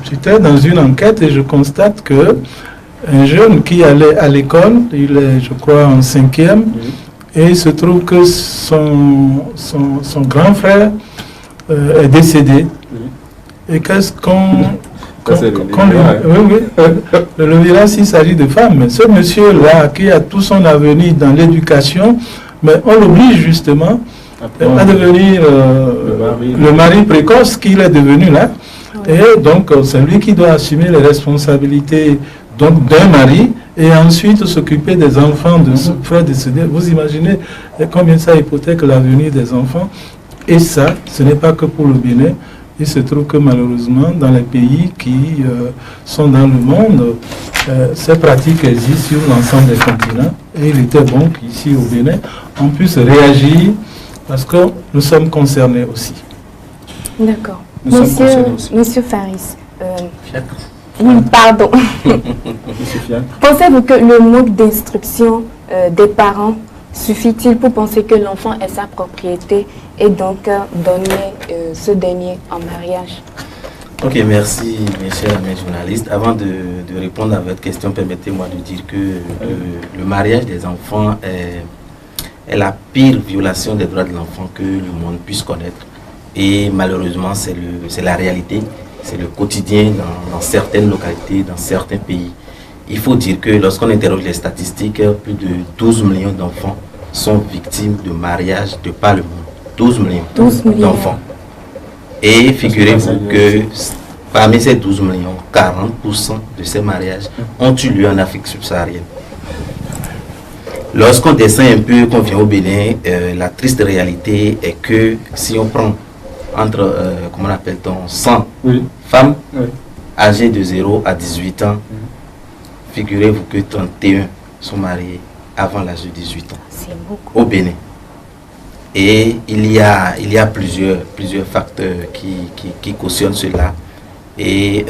j'étais dans une enquête et je constate que un jeune qui allait à l'école, il est, je crois, en 5e, et il se trouve que son grand frère est décédé. Et qu'est-ce qu'on Le Lévira, s'il s'agit de femmes, mais ce monsieur-là qui a tout son avenir dans l'éducation, mais on l'oblige justement à devenir le mari précoce qu'il est devenu là. Et donc, c'est lui qui doit assumer les responsabilités d'un mari et ensuite s'occuper des enfants de son frère décédé. Vous imaginez combien ça hypothèque l'avenir des enfants. Et ça, ce n'est pas que pour le Bénin. Il se trouve que malheureusement, dans les pays qui sont dans le monde, ces pratiques existent sur l'ensemble des continents. Et il était bon qu'ici au Bénin, on puisse réagir parce que nous sommes concernés aussi. D'accord. Monsieur Faris, pardon. Pensez-vous que le manque d'instruction des parents suffit-il pour penser que l'enfant est sa propriété et donc donner ce dernier en mariage? Ok, merci mes chers amis journalistes. Avant de répondre à votre question, permettez-moi de dire que le mariage des enfants est la pire violation des droits de l'enfant que le monde puisse connaître. Et malheureusement, c'est la réalité, c'est le quotidien dans certaines localités, dans certains pays. Il faut dire que lorsqu'on interroge les statistiques, plus de 12 millions d'enfants sont victimes de mariage de par le monde. 12 millions d'enfants. Et figurez-vous que parmi ces 12 millions, 40% de ces mariages ont eu lieu en Afrique subsaharienne. Lorsqu'on descend un peu, qu'on vient au Bénin, la triste réalité est que si on prend entre, comment appelle-t-on, 100 femmes âgées de 0 à 18 ans, figurez-vous que 31 sont mariées avant l'âge de 18 ans. C'est beaucoup. Au Bénin. Et il y a plusieurs facteurs qui cautionnent cela. Et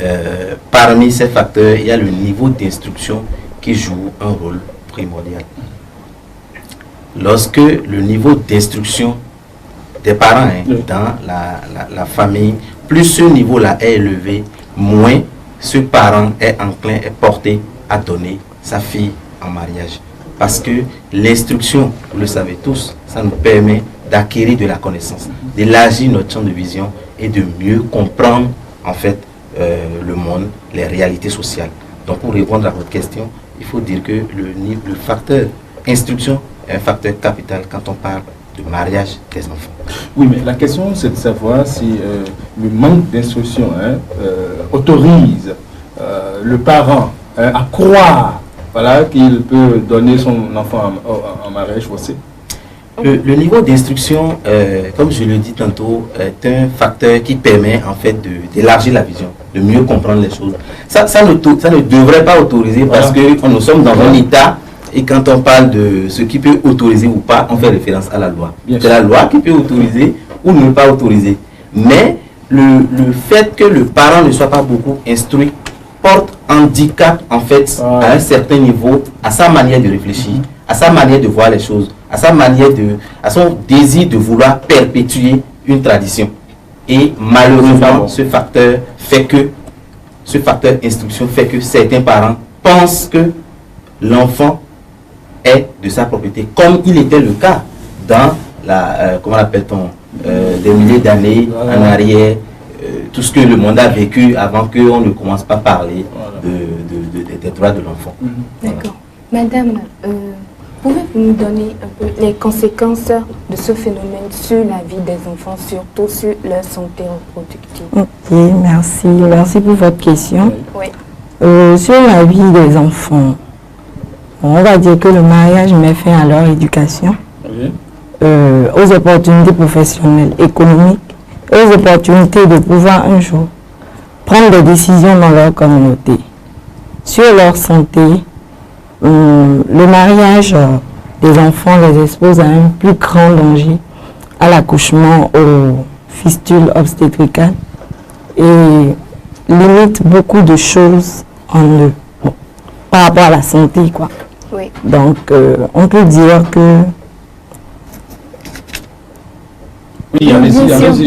parmi ces facteurs, il y a le niveau d'instruction qui joue un rôle primordial. Lorsque le niveau d'instruction des parents dans la famille, plus ce niveau-là est élevé, moins ce parent est enclin, est porté à donner sa fille en mariage. Parce que l'instruction, vous le savez tous, ça nous permet d'acquérir de la connaissance, d'élargir notre champ de vision et de mieux comprendre en fait le monde, les réalités sociales. Donc pour répondre à votre question, il faut dire que le facteur instruction est un facteur capital quand on parle de mariage des enfants. Oui, mais la question c'est de savoir si le manque d'instruction autorise le parent à croire qu'il peut donner son enfant en mariage forcé. Le niveau d'instruction, comme je le dis tantôt, est un facteur qui permet en fait d'élargir la vision, de mieux comprendre les choses. Ça ne devrait pas autoriser parce que nous sommes dans un état et quand on parle de ce qui peut autoriser ou pas, on fait référence à la loi. C'est la loi qui peut autoriser ou ne pas autoriser. Mais le fait que le parent ne soit pas beaucoup instruit porte handicap en fait à un certain niveau, à sa manière de réfléchir, à sa manière de voir les choses, à à son désir de vouloir perpétuer une tradition. Et malheureusement, ce facteur instruction fait que certains parents pensent que l'enfant est de sa propriété, comme il était le cas dans comment l'appelle-t-on, des milliers d'années en arrière, tout ce que le monde a vécu avant qu'on ne commence pas à parler des droits de l'enfant. D'accord. Madame, pouvez-vous nous donner un peu les conséquences de ce phénomène sur la vie des enfants, surtout sur leur santé reproductive? Ok, merci pour votre question. Oui. Sur la vie des enfants, on va dire que le mariage met fin à leur éducation, aux opportunités professionnelles, économiques, et aux opportunités de pouvoir un jour prendre des décisions dans leur communauté. Sur leur santé, le mariage des enfants les expose à un plus grand danger, à l'accouchement, aux fistules obstétricales et limite beaucoup de choses en eux par rapport à la santé, quoi. Oui. Donc, on peut dire que... Oui, allez-y,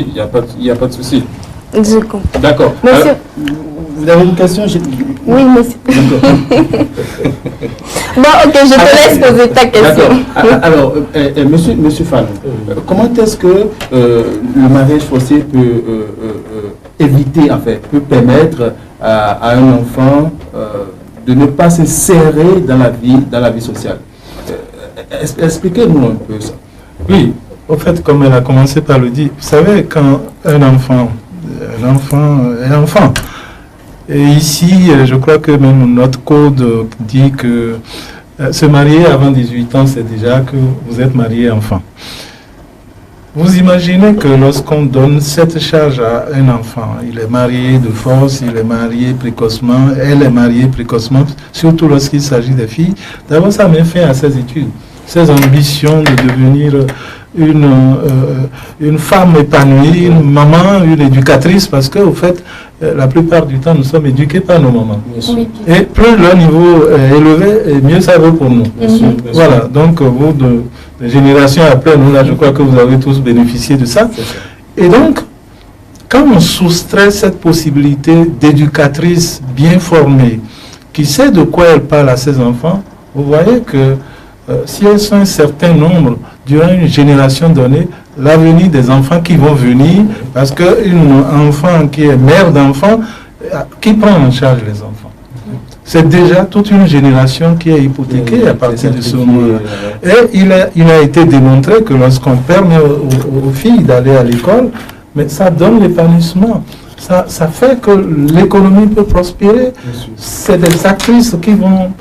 il n'y a pas de souci. Je comprends. D'accord. Monsieur... Vous avez une question? Oui, monsieur. Bon, ok, je te laisse poser ta question. Alors, monsieur Fanou, comment est-ce que le mariage forcé peut éviter, en fait, peut permettre à un enfant de ne pas s'insérer dans la vie sociale. Expliquez-nous un peu ça. Oui, au fait, comme elle a commencé par le dire, vous savez, quand un enfant est enfant, et ici, je crois que même notre code dit que se marier avant 18 ans, c'est déjà que vous êtes marié enfant. Vous imaginez que lorsqu'on donne cette charge à un enfant, il est marié de force, il est marié précocement, elle est mariée précocement, surtout lorsqu'il s'agit des filles, d'abord ça met fin à ses études, ses ambitions de devenir une femme épanouie, une maman, une éducatrice, parce qu'au fait, la plupart du temps, nous sommes éduqués par nos mamans. Oui. Et plus leur niveau est élevé, mieux ça vaut pour nous. Bien sûr. Voilà, donc vous, de génération après, nous, là, je crois que vous avez tous bénéficié de ça. Et donc, quand on soustrait cette possibilité d'éducatrice bien formée, qui sait de quoi elle parle à ses enfants, vous voyez que si elles sont un certain nombre, durant une génération donnée, l'avenir des enfants qui vont venir, parce qu'une enfant qui est mère d'enfants, qui prend en charge les enfants? C'est déjà toute une génération qui est hypothéquée à partir de ce moment-là. Et il a été démontré que lorsqu'on permet aux filles d'aller à l'école, mais ça donne l'épanouissement. Ça fait que l'économie peut prospérer. C'est des actrices qui vont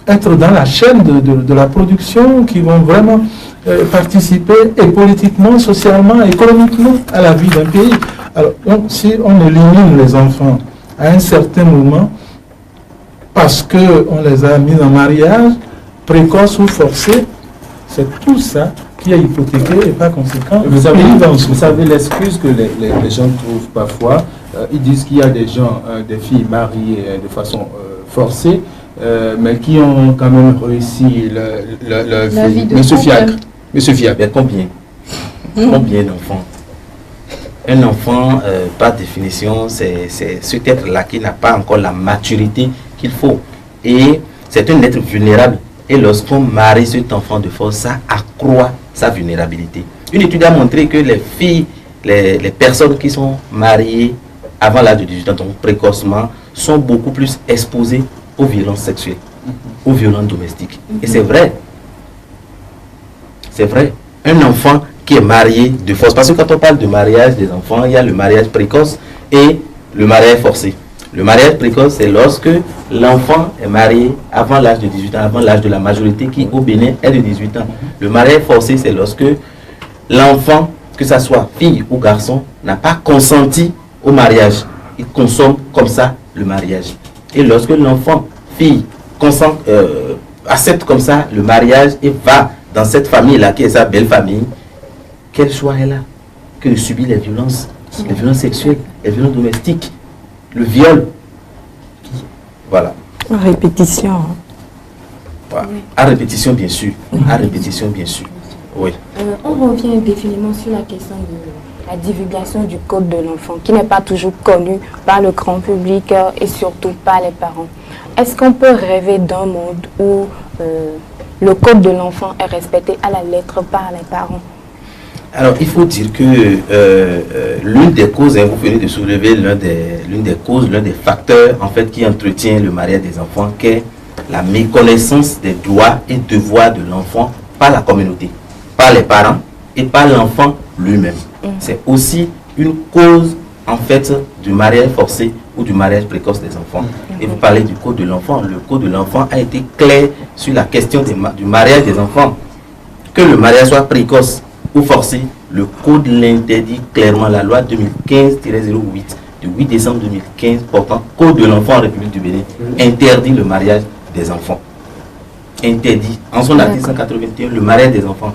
être dans la chaîne de la production, qui vont vraiment participer et politiquement, socialement, économiquement à la vie d'un pays. Alors, si on élimine les enfants à un certain moment, parce qu'on les a mis en mariage, précoce ou forcé, c'est tout ça qui est hypothéqué et par conséquent, vous savez l'excuse que les gens trouvent parfois, ils disent qu'il y a des gens, des filles mariées de façon forcée, mais qui ont quand même réussi leur vie. Monsieur Fiacre, combien d'enfants? Un enfant, par définition, c'est cet être-là qui n'a pas encore la maturité qu'il faut. Et c'est un être vulnérable. Et lorsqu'on marie cet enfant de force, ça accroît sa vulnérabilité. Une étude a montré que les filles, les personnes qui sont mariées avant l'âge de 18 ans, donc précocement, sont beaucoup plus exposées aux violences sexuelles, aux violences domestiques. Et c'est vrai. C'est vrai. Un enfant qui est marié de force, parce que quand on parle de mariage des enfants, il y a le mariage précoce et le mariage forcé. Le mariage précoce, c'est lorsque l'enfant est marié avant l'âge de 18 ans, avant l'âge de la majorité, qui au Bénin est de 18 ans. Le mariage forcé, c'est lorsque l'enfant, que ce soit fille ou garçon, n'a pas consenti au mariage. Il consomme comme ça le mariage. Et lorsque l'enfant, fille, accepte comme ça le mariage et va dans cette famille-là, qui est sa belle famille, quel choix elle a que de subir les violences sexuelles, les violences domestiques, le viol. Voilà. À répétition. Voilà. À répétition, bien sûr. À répétition, bien sûr. Oui. On revient définitivement sur la question de la divulgation du code de l'enfant, qui n'est pas toujours connu par le grand public et surtout par les parents. Est-ce qu'on peut rêver d'un monde où le code de l'enfant est respecté à la lettre par les parents? Alors, il faut dire que l'une des causes, vous venez de soulever l'une des causes, l'un des facteurs en fait qui entretient le mariage des enfants, qui est la méconnaissance des droits et devoirs de l'enfant par la communauté, par les parents et par l'enfant lui-même. C'est aussi une cause en fait du mariage forcé ou du mariage précoce des enfants. Et vous parlez du code de l'enfant. Le code de l'enfant a été clair sur la question du mariage des enfants. Que le mariage soit précoce ou forcé, le code l'interdit clairement. La loi 2015-08 du 8 décembre 2015 portant code de l'enfant en République du Bénin interdit le mariage des enfants. Interdit en son article 181 le mariage des enfants.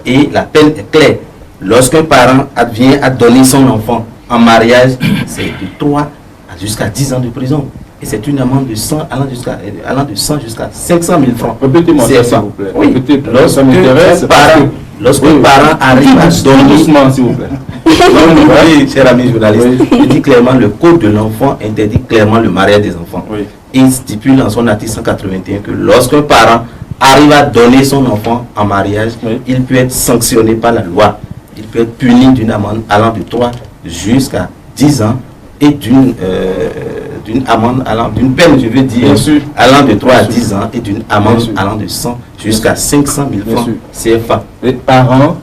Et la peine est claire. Lorsqu'un parent vient à donner son enfant en mariage, c'est de 3 jusqu'à 10 ans de prison. Et c'est une amende de 100 allant de 100 jusqu'à 500 000 francs. Répétez-moi ça, s'il vous plaît. Oui. Ça m'intéresse. Lorsqu'un parent arrive à donner... doucement, s'il vous plaît. Oui, cher ami journaliste, il dit clairement, le code de l'enfant interdit clairement le mariage des enfants. Oui. Il stipule en son article 181 que lorsqu'un parent arrive à donner son enfant en mariage, il peut être sanctionné par la loi. Il peut être puni d'une amende allant de 3 jusqu'à 10 ans et d'une d'une amende d'une peine, je veux dire, allant de 3 à 10 ans et d'une amende allant de 100 jusqu'à 500 000 francs CFA. Les parents,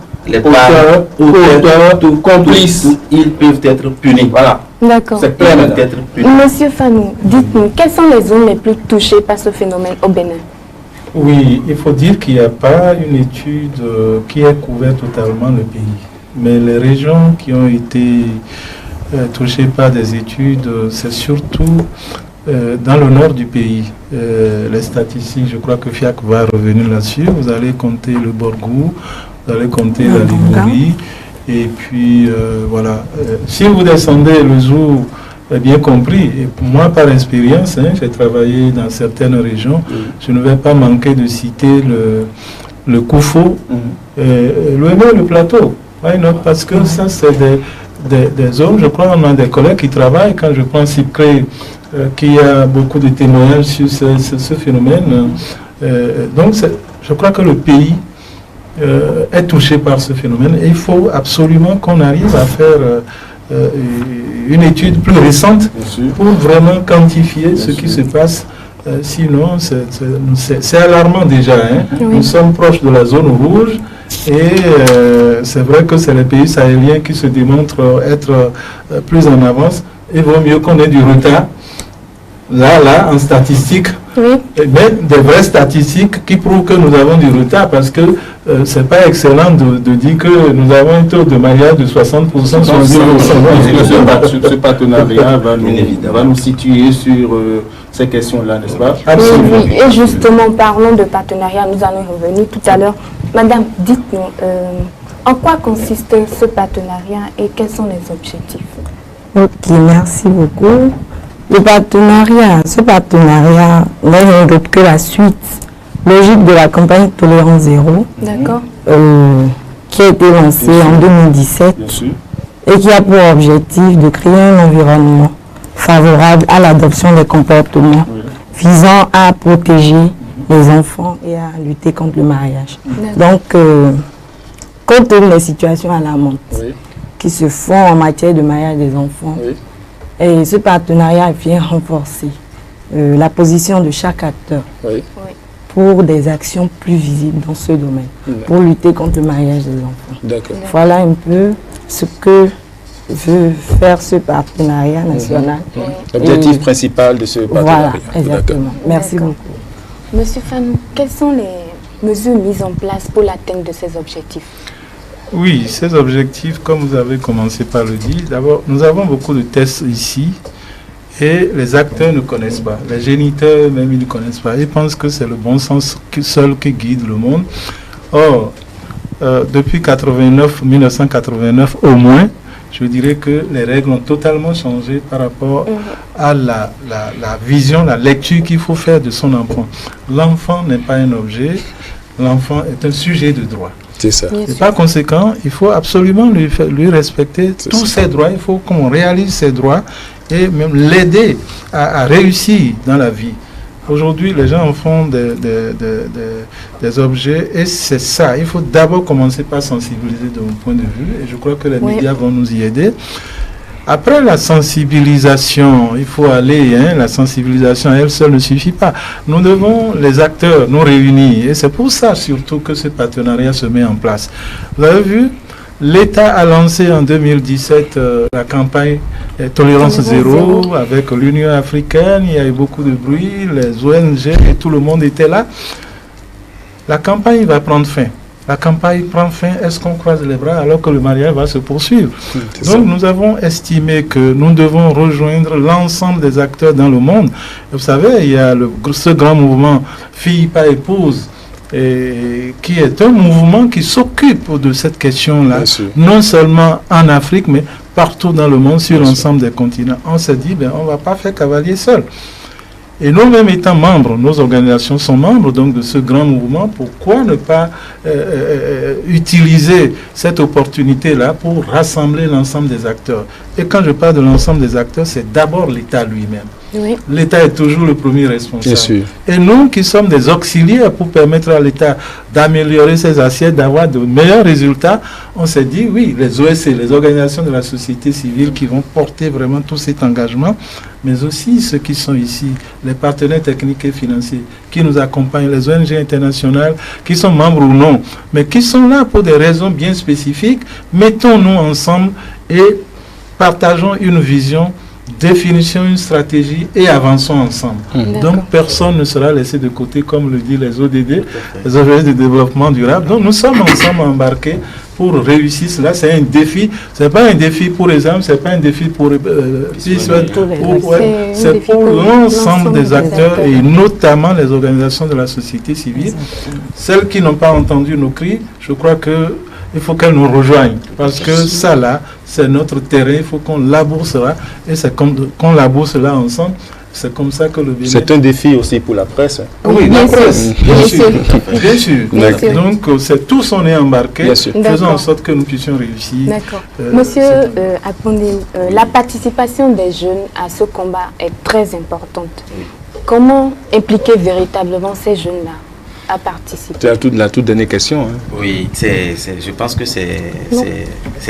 auteurs, complices, ils peuvent être punis. Voilà. D'accord. C'est clair, d'être punis. Monsieur Fanou, dites-nous, quelles sont les zones les plus touchées par ce phénomène au Bénin? Oui, il faut dire qu'il n'y a pas une étude qui ait couvert totalement le pays. Mais les régions qui ont été touchées par des études, c'est surtout dans le nord du pays. Les statistiques, je crois que FIAC va revenir là-dessus. Vous allez compter le Borgou, vous allez compter la Ligurie. Et puis, voilà. Si vous descendez le jour, bien compris, et moi par expérience, j'ai travaillé dans certaines régions, je ne vais pas manquer de citer le Koufou, le plateau. Parce que ça, c'est des zones, je crois, on a des collègues qui travaillent, quand je prends Cyprès, qu'il y a beaucoup de témoignages sur ce phénomène. Donc, je crois que le pays est touché par ce phénomène et il faut absolument qu'on arrive à faire une étude plus récente pour vraiment quantifier ce qui se passe. Sinon, c'est alarmant déjà. Nous sommes proches de la zone rouge et c'est vrai que c'est les pays sahéliens qui se démontrent être plus en avance. Il vaut mieux qu'on ait du retard. Là, en statistique, mais des vraies statistiques qui prouvent que nous avons du retard parce que c'est pas excellent de dire que nous avons un taux de mariage de 60%. Ce partenariat va nous situer sur ces questions-là, n'est-ce pas? Absolument. Oui, et justement, parlons de partenariat, nous allons y revenir tout à l'heure. Madame, dites-nous, en quoi consiste ce partenariat et quels sont les objectifs? Ok, merci beaucoup. Ce partenariat n'est d'autre que la suite logique de la campagne Tolérance Zéro, qui a été lancée en 2017 et qui a pour objectif de créer un environnement favorable à l'adoption des comportements visant à protéger les enfants et à lutter contre le mariage. Donc, compte tenu des situations alarmantes qui se font en matière de mariage des enfants, et ce partenariat vient renforcer la position de chaque acteur pour des actions plus visibles dans ce domaine, pour lutter contre le mariage des enfants. Voilà un peu ce que veut faire ce partenariat national. L'objectif principal de ce partenariat. Voilà, exactement. Merci beaucoup. Monsieur Fanou, quelles sont les mesures mises en place pour l'atteinte de ces objectifs? Oui, ces objectifs, comme vous avez commencé par le dire, d'abord, nous avons beaucoup de tests ici et les acteurs ne connaissent pas. Les géniteurs, même, ils ne connaissent pas. Ils pensent que c'est le bon sens seul qui guide le monde. Or, depuis 1989 au moins, je dirais que les règles ont totalement changé par rapport à la vision, la lecture qu'il faut faire de son enfant. L'enfant n'est pas un objet, l'enfant est un sujet de droit. C'est ça. Et par conséquent, il faut absolument lui respecter tous ses droits. Il faut qu'on réalise ses droits et même l'aider à réussir dans la vie. Aujourd'hui, les gens en font des objets et c'est ça. Il faut d'abord commencer par sensibiliser de mon point de vue et je crois que les médias vont nous y aider. Après la sensibilisation, il faut aller, la sensibilisation elle seule ne suffit pas. Nous devons, les acteurs, nous réunir et c'est pour ça surtout que ce partenariat se met en place. Vous avez vu, l'État a lancé en 2017 la campagne Tolérance Zéro avec l'Union africaine, il y a eu beaucoup de bruit, les ONG et tout le monde était là. La campagne va prendre fin. La campagne prend fin, est-ce qu'on croise les bras alors que le mariage va se poursuivre? Donc nous avons estimé que nous devons rejoindre l'ensemble des acteurs dans le monde. Vous savez, il y a ce grand mouvement Fille pas épouse, qui est un mouvement qui s'occupe de cette question-là, non seulement en Afrique, mais partout dans le monde, sur l'ensemble des continents. On s'est dit, on ne va pas faire cavalier seul. Et nous-mêmes étant membres, nos organisations sont membres donc de ce grand mouvement, pourquoi ne pas utiliser cette opportunité-là pour rassembler l'ensemble des acteurs? Et quand je parle de l'ensemble des acteurs, c'est d'abord l'État lui-même. l'État est toujours le premier responsable. Bien sûr. Et nous qui sommes des auxiliaires pour permettre à l'État d'améliorer ses assiettes, d'avoir de meilleurs résultats, on s'est dit oui, les OSC, les organisations de la société civile qui vont porter vraiment tout cet engagement, mais aussi ceux qui sont ici, les partenaires techniques et financiers qui nous accompagnent, les ONG internationales qui sont membres ou non, mais qui sont là pour des raisons bien spécifiques. Mettons-nous ensemble et partageons une vision, définissons une stratégie et avançons ensemble. Donc personne ne sera laissé de côté, comme le disent les ODD, les objectifs de développement durable. Donc nous sommes ensemble embarqués pour réussir cela. C'est un défi. C'est pas un défi pour les hommes, c'est pas un défi pour c'est pour l'ensemble des acteurs et notamment les organisations de la société civile. Celles qui n'ont pas entendu nos cris, je crois que il faut qu'elles nous rejoignent parce que ça là, c'est notre terrain. Il faut qu'on laboure cela et c'est comme qu'on laboure cela ensemble. C'est comme ça que le Bénin... C'est un défi aussi pour la presse. Oui, la presse, bien sûr. Bien sûr. Donc, c'est tous on est embarqués. Faisons en sorte que nous puissions réussir. D'accord. Monsieur Apondé, la participation des jeunes à ce combat est très importante. Comment impliquer véritablement ces jeunes-là à participer? C'est la toute dernière question. Hein. Oui, je pense que c'est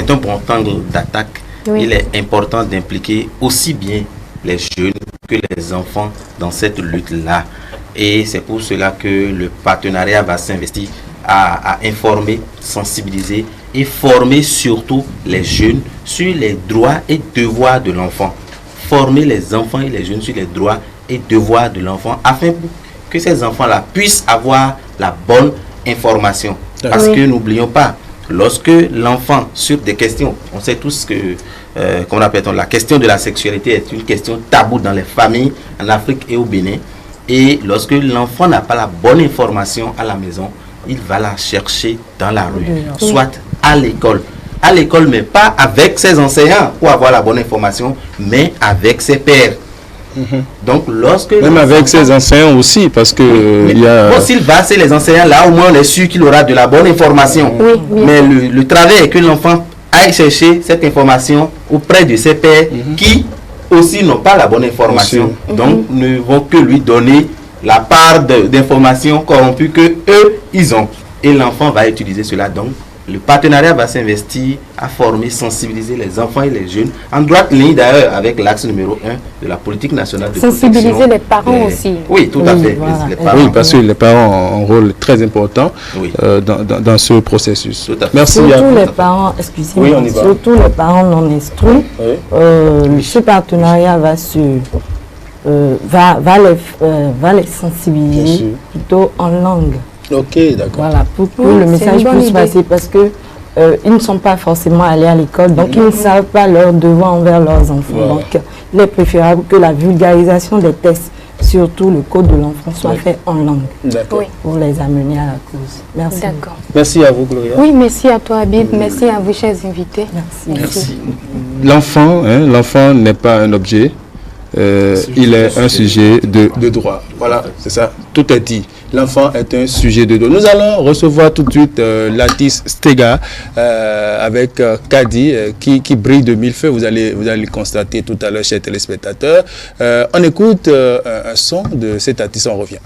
un bon angle d'attaque. Oui. Il est important d'impliquer aussi bien les jeunes que les enfants dans cette lutte-là. Et c'est pour cela que le partenariat va s'investir à informer, sensibiliser et former surtout les jeunes sur les droits et devoirs de l'enfant. Former les enfants et les jeunes sur les droits et devoirs de l'enfant afin que ces enfants-là puissent avoir la bonne information. Parce que n'oublions pas, lorsque l'enfant, sur des questions, on sait tous que qu'on appelle la question de la sexualité est une question taboue dans les familles en Afrique et au Bénin. Et lorsque l'enfant n'a pas la bonne information à la maison, il va la chercher dans la rue, soit à l'école. À l'école, mais pas avec ses enseignants pour avoir la bonne information, mais avec ses pairs. Donc, lorsque même avec ses enseignants aussi, parce que il y a... s'il va chez les enseignants, là au moins on est sûr qu'il aura de la bonne information. Mais le travail est que l'enfant aille chercher cette information auprès de ses pairs qui aussi n'ont pas la bonne information. Donc, ne vont que lui donner la part d'informations corrompues que eux, ils ont. Et l'enfant va utiliser cela. Donc, le partenariat va s'investir à former, sensibiliser les enfants et les jeunes, en droite ligne d'ailleurs avec l'axe numéro 1 de la politique nationale de protection. Sensibiliser les parents aussi. Oui, tout à fait. Voilà. Les parents. Oui, parce que les parents ont un rôle très important dans ce processus. Merci. Surtout les parents, excusez-moi, surtout les parents non instruits. Ce partenariat va les sensibiliser plutôt en langue. Ok, d'accord. Voilà, pour que le message puisse passer parce que ils ne sont pas forcément allés à l'école, donc ils ne savent pas leurs devoirs envers leurs enfants. Donc il est préférable que la vulgarisation des textes, surtout le code de l'enfant, soit fait en langue pour les amener à la cause. Merci. D'accord. Merci à vous, Gloria. Oui, merci à toi, Habib. Merci à vous, chers invités. Merci. L'enfant n'est pas un objet. Il est un sujet de droit. Voilà, c'est ça. Tout est dit. L'enfant est un sujet de droit. Nous allons recevoir tout de suite Latis Stega avec Kadi qui brille de mille feux. Vous allez le constater tout à l'heure, chers téléspectateurs. On écoute un son de cet artiste, on revient.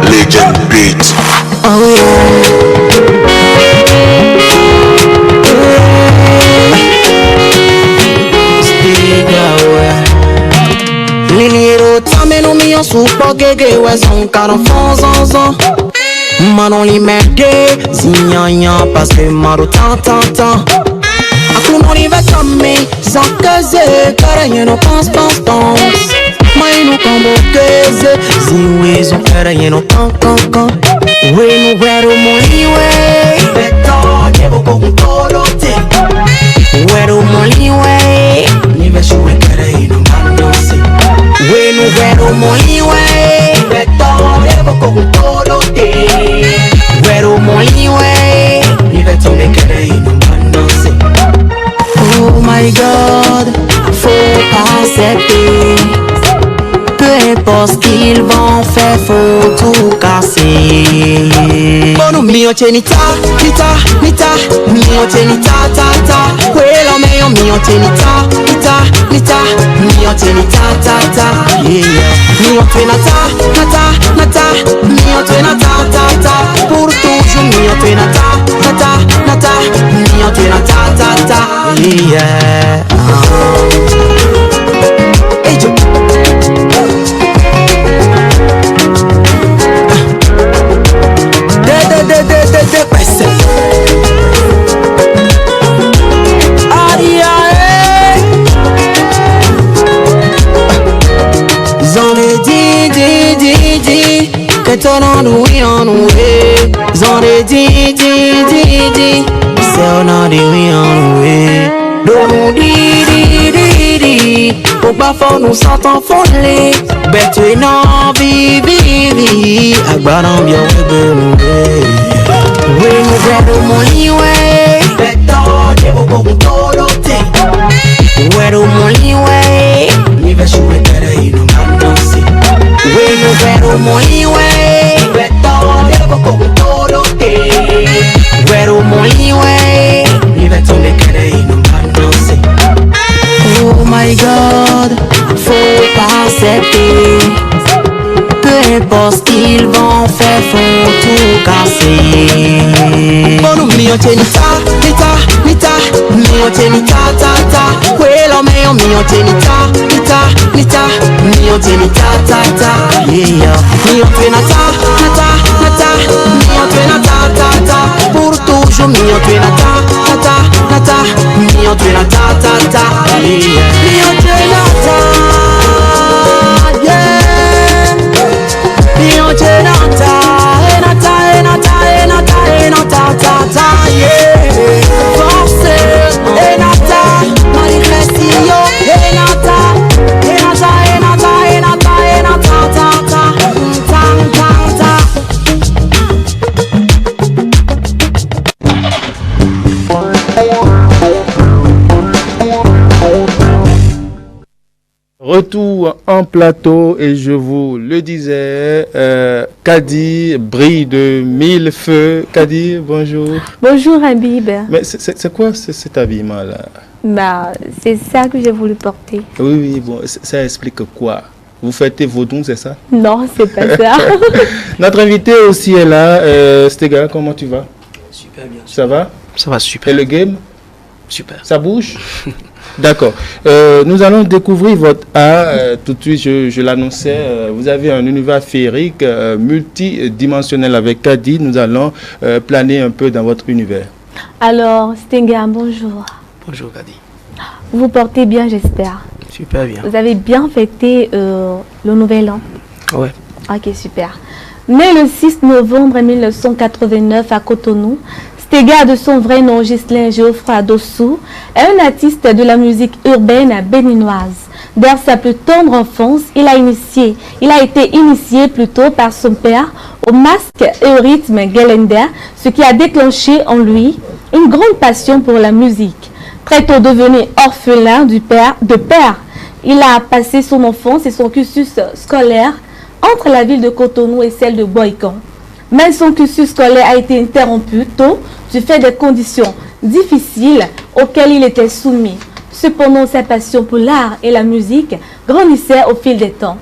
Legend Beat. Oh yeah. Liniero tameno mio supo gege we son karon fonzonzo. Manon li merde zignagna parce que maro tan. Akuno ni vetame zakaze karanye no pense. Mai no combo keze ziwe zo karanye no kan. We no wero moliwe beto debo con tolote. Wero moliwe ni veshuwe karanye no mandose. We no wero moliwe beto debo con tolote. Wero moliwe ni veto me karanye no mandose. Oh my God, faut accepter. Peu importe ce qu'ils vont faire, faut tout casser. Bono mio tenita, nita, nita, mio tenita, ta, ta. Quello mio tenita, nita, nita, mio tenita, ta, ta. Yeah. Mio tenata, nata, nata, mio tenata, ta, ta. Pour toujours mio tenata, nata, nata, mio tenata, ta, ta. Yeah. Hey, Joe. Turn on the way on the way. Zon de di di di di. Say on the way on the way. Don't know di di. Pour pas faire nous s'entend fondler. Better non vivi. Agbaran bien webe. We nous verrons mon liwe. Better de beaucoup tolote. Verrons mon liwe. Ni va jouer tere ino mandansi. We nous verrons mon liwe. Wero moliwe, nivetombe kere inumbandose. Oh my God, faut pas accepter. Peu importe ce qu'ils vont faire, faut tout casser. Bono mio tenita, nita, nita, mio tenita, ta, ta. Quello mio tenita, nita, nita, mio tenita, ta, ta. Yeah, mio tenata, nata, nata, mio tenata, ta, ta. Pour toujours mio tenata, nata, nata, mio tenata, ta, ta. Yeah, mio tenata, yeah. Mio tenata, enata, enata, enata, enata, ta, ta, yeah. Force, enata, manifestio, enata, enata, enata, enata, enata, ta, ta, ta, ta, ta. Retour en plateau et je vous le disais, Kadi brille de mille feux. Kadi, bonjour. Bonjour Habib. Mais c'est quoi cet habillement là? Bah, c'est ça que j'ai voulu porter. Oui, bon, ça explique quoi? Vous fêtez vos dons, c'est ça? Non, c'est pas ça. Notre invité aussi est là. Stega, comment tu vas? Super bien. Ça va? Ça va super. Et le game? Super. Ça bouge? D'accord. Nous allons découvrir votre art. Tout de suite, je l'annonçais. Vous avez un univers féerique, multidimensionnel avec Kadi. Nous allons planer un peu dans votre univers. Alors, Stega, bonjour. Bonjour Kadi. Vous vous portez bien, j'espère. Super bien. Vous avez bien fêté le Nouvel An? Ouais. Ok, super. Né le 6 novembre 1989 à Cotonou, Stega, de son vrai nom Ghislain Geoffroy Adossou, est un artiste de la musique urbaine béninoise. Dès sa plus tendre enfance, il a été initié plutôt par son père au masque et au rythme guelender, ce qui a déclenché en lui une grande passion pour la musique. Très tôt devenu orphelin de père, il a passé son enfance et son cursus scolaire entre la ville de Cotonou et celle de Boïkan. Mais son cursus scolaire a été interrompu tôt du fait des conditions difficiles auxquelles il était soumis. Cependant, sa passion pour l'art et la musique grandissait au fil des temps.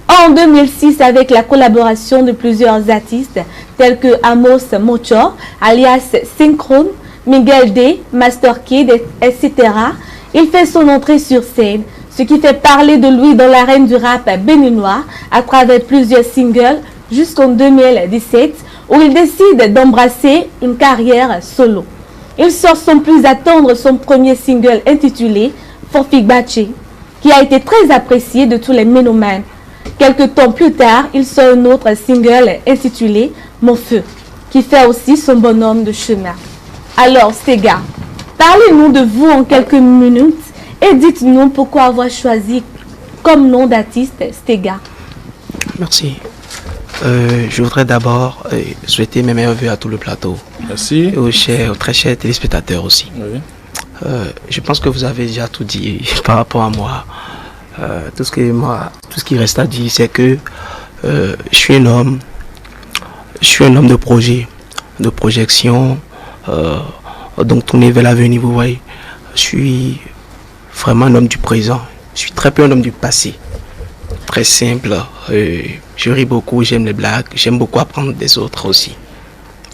En 2006, avec la collaboration de plusieurs artistes tels que Amos Mochor, alias Synchrone, Miguel D, Master Kid, etc., il fait son entrée sur scène, ce qui fait parler de lui dans l'arène du rap béninois à travers plusieurs singles jusqu'en 2017 où il décide d'embrasser une carrière solo. Il sort sans plus attendre son premier single intitulé Forfik Baché, qui a été très apprécié de tous les mélomanes. Quelques temps plus tard, il sort un autre single intitulé Mon Feu, qui fait aussi son bonhomme de chemin. Alors, Stega, parlez-nous de vous en quelques minutes et dites-nous pourquoi avoir choisi comme nom d'artiste Stega. Merci. Je voudrais d'abord souhaiter mes meilleurs vœux à tout le plateau. Merci. Et aux très chers téléspectateurs aussi. Oui. Je pense que vous avez déjà tout dit par rapport à moi. Tout ce qui reste à dire, c'est que je suis un homme de projet. de projection, donc tourné vers l'avenir, vous voyez. Je suis vraiment un homme du présent. Je suis très peu un homme du passé. Très simple. Je ris beaucoup, j'aime les blagues, j'aime beaucoup apprendre des autres aussi.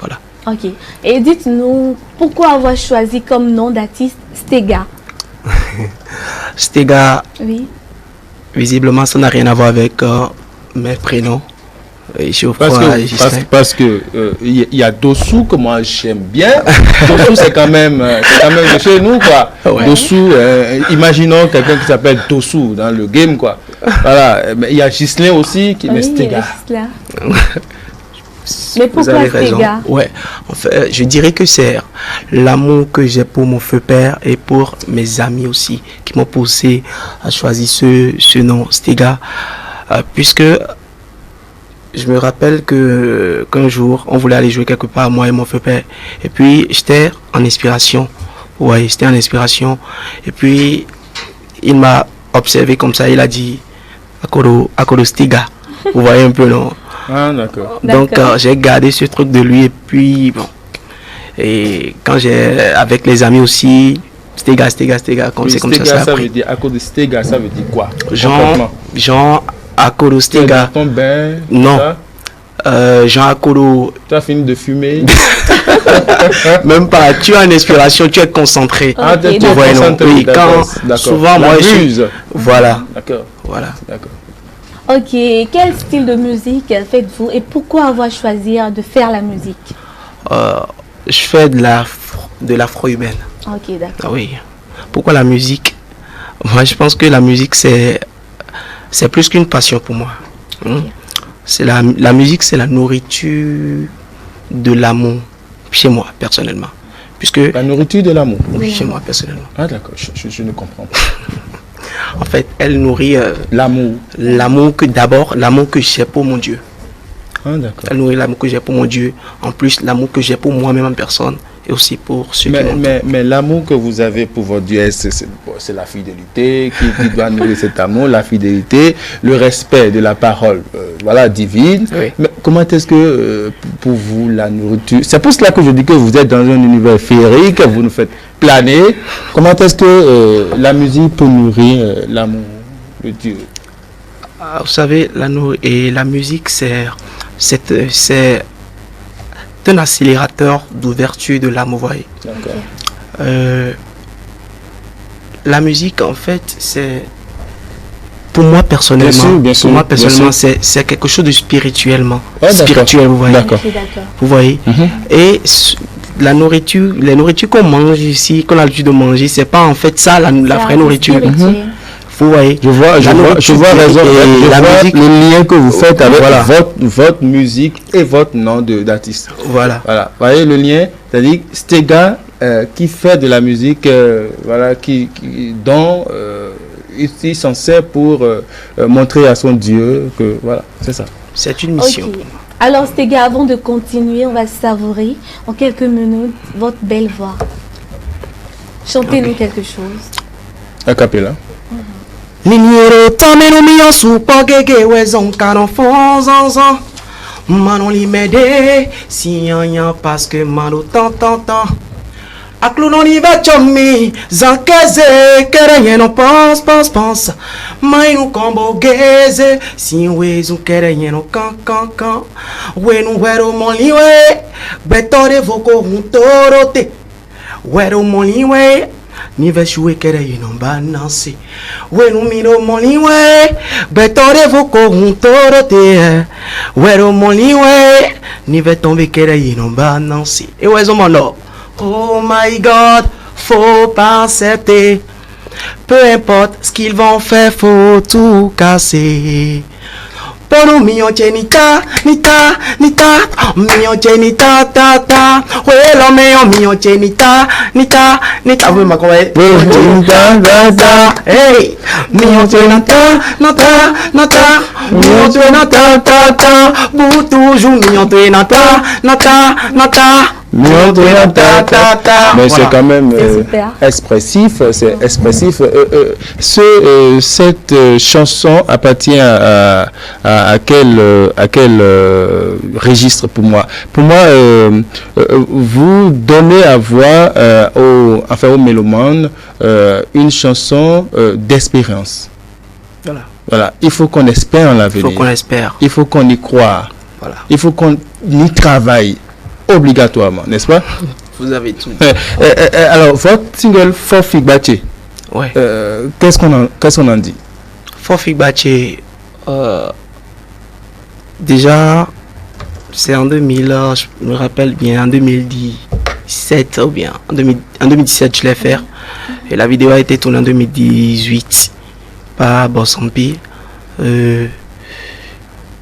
Voilà. Ok. Et dites-nous, pourquoi avoir choisi comme nom d'artiste Stega? Stega, oui. Visiblement, ça n'a rien à voir avec mes prénoms. Parce que y a Dossou que moi j'aime bien. Dossou c'est quand même de chez nous quoi. Ouais. Dossou, imaginons quelqu'un qui s'appelle Dossou dans le game quoi. Voilà. Mais il y a Ghislain aussi qui est Stega. Mais pourquoi Stega? Ouais. En fait, je dirais que c'est l'amour que j'ai pour mon feu père et pour mes amis aussi qui m'ont poussé à choisir ce nom Stega, puisque je me rappelle qu'un jour, on voulait aller jouer quelque part, moi et mon feu père. Et puis, j'étais en inspiration. Ouais, j'étais en inspiration. Et puis, il m'a observé comme ça. Il a dit, Akoro Stega. Vous voyez un peu, non? Ah, d'accord. Donc, j'ai gardé ce truc de lui. Et puis, bon. Et quand avec les amis aussi, Stega, comme c'est comme ça. Ça veut dire, Akoro Stega, ça veut dire quoi? Jean Akoro Stega. Non. Jean Akoro. Tu as fini de fumer? Même pas. Tu as une inspiration, tu es concentré. Ah, tu es concentré. Oui, quand souvent moi je... Voilà. D'accord. Voilà. D'accord. Ok. Quel style de musique faites-vous et pourquoi avoir choisi de faire la musique? Je fais de l'afro-urbaine. Ok, d'accord. Ah oui. Pourquoi la musique? Moi, je pense que la musique c'est plus qu'une passion pour moi. Okay. C'est la musique, c'est la nourriture de l'amour chez moi personnellement. Puisque la nourriture de l'amour. Oui, chez moi personnellement. Ah d'accord, je ne comprends pas. En fait, elle nourrit l'amour. L'amour que j'ai pour mon Dieu. Ah d'accord. Elle nourrit l'amour que j'ai pour mon Dieu. En plus, l'amour que j'ai pour moi-même en personne. Et aussi pour ceux mais l'amour que vous avez pour votre Dieu, c'est la fidélité qui doit nourrir cet amour, la fidélité, le respect de la parole divine. Oui. Mais comment est-ce que pour vous la nourriture, c'est pour cela que je dis que vous êtes dans un univers féerique, vous nous faites planer. Comment est-ce que la musique peut nourrir l'amour de Dieu? Vous savez, la musique c'est un accélérateur d'ouverture de l'âme, vous voyez. La musique, en fait, c'est... Pour moi, personnellement, c'est quelque chose de spirituellement. Spirituel, vous voyez. Vous voyez. Et les nourritures qu'on mange ici, qu'on a l'habitude de manger, c'est pas en fait ça la vraie nourriture. Vous voyez. Je vois raison. Le lien que vous faites avec votre musique et votre nom d'artiste. Voilà. Vous voyez le lien, c'est-à-dire Stega qui fait de la musique, dont il s'en sert pour montrer à son Dieu que c'est ça. C'est une mission. Okay. Alors Stega, avant de continuer, on va savourer en quelques minutes votre belle voix. Chantez-nous quelque chose. A cappella. Liniero tameno mio supo gege wezon karon fonzanzan Manon li mede si yan parce que mano tan Aklu non li ve chomi zankeze kere yen no pense Mai no combo geze si wezon kere yen no kan Wenu wero moliwe betore voko huntorote Wero moliwe ni ve choué kere yinon banansi Wenu miro moliwe betore voko huntorote Wero moliwe ni ve tombe kere yinon banansi Et wezo mono Oh my God, faut pas accepter Peu importe ce qu'ils vont faire, faut tout casser Pono mio chenita, nita, mio chenita, ta. Welo mio chenita, nita. Vous m'accordez? Mio chenita, ta. Hey, mio chenita, nata. Mio chenita, ta. Pour toujours mio chenita, nata. Mais c'est quand même expressif, c'est expressif. Cette chanson appartient à quel registre pour moi? Pour moi, vous donnez à voir aux mélomanes une chanson d'espérance. Voilà. Il faut qu'on espère en l'avenir. Il faut qu'on espère. Il faut qu'on y croit. Voilà. Il faut qu'on y travaille obligatoirement, n'est-ce pas? Vous avez tout. Alors, votre single Fofik Baché, ouais. Qu'est-ce qu'on en dit? Fofik Baché, déjà, c'est en 2000, je me rappelle bien, en 2017 ou bien, en 2017 je l'ai fait. Et la vidéo a été tournée en 2018 par Bossampi.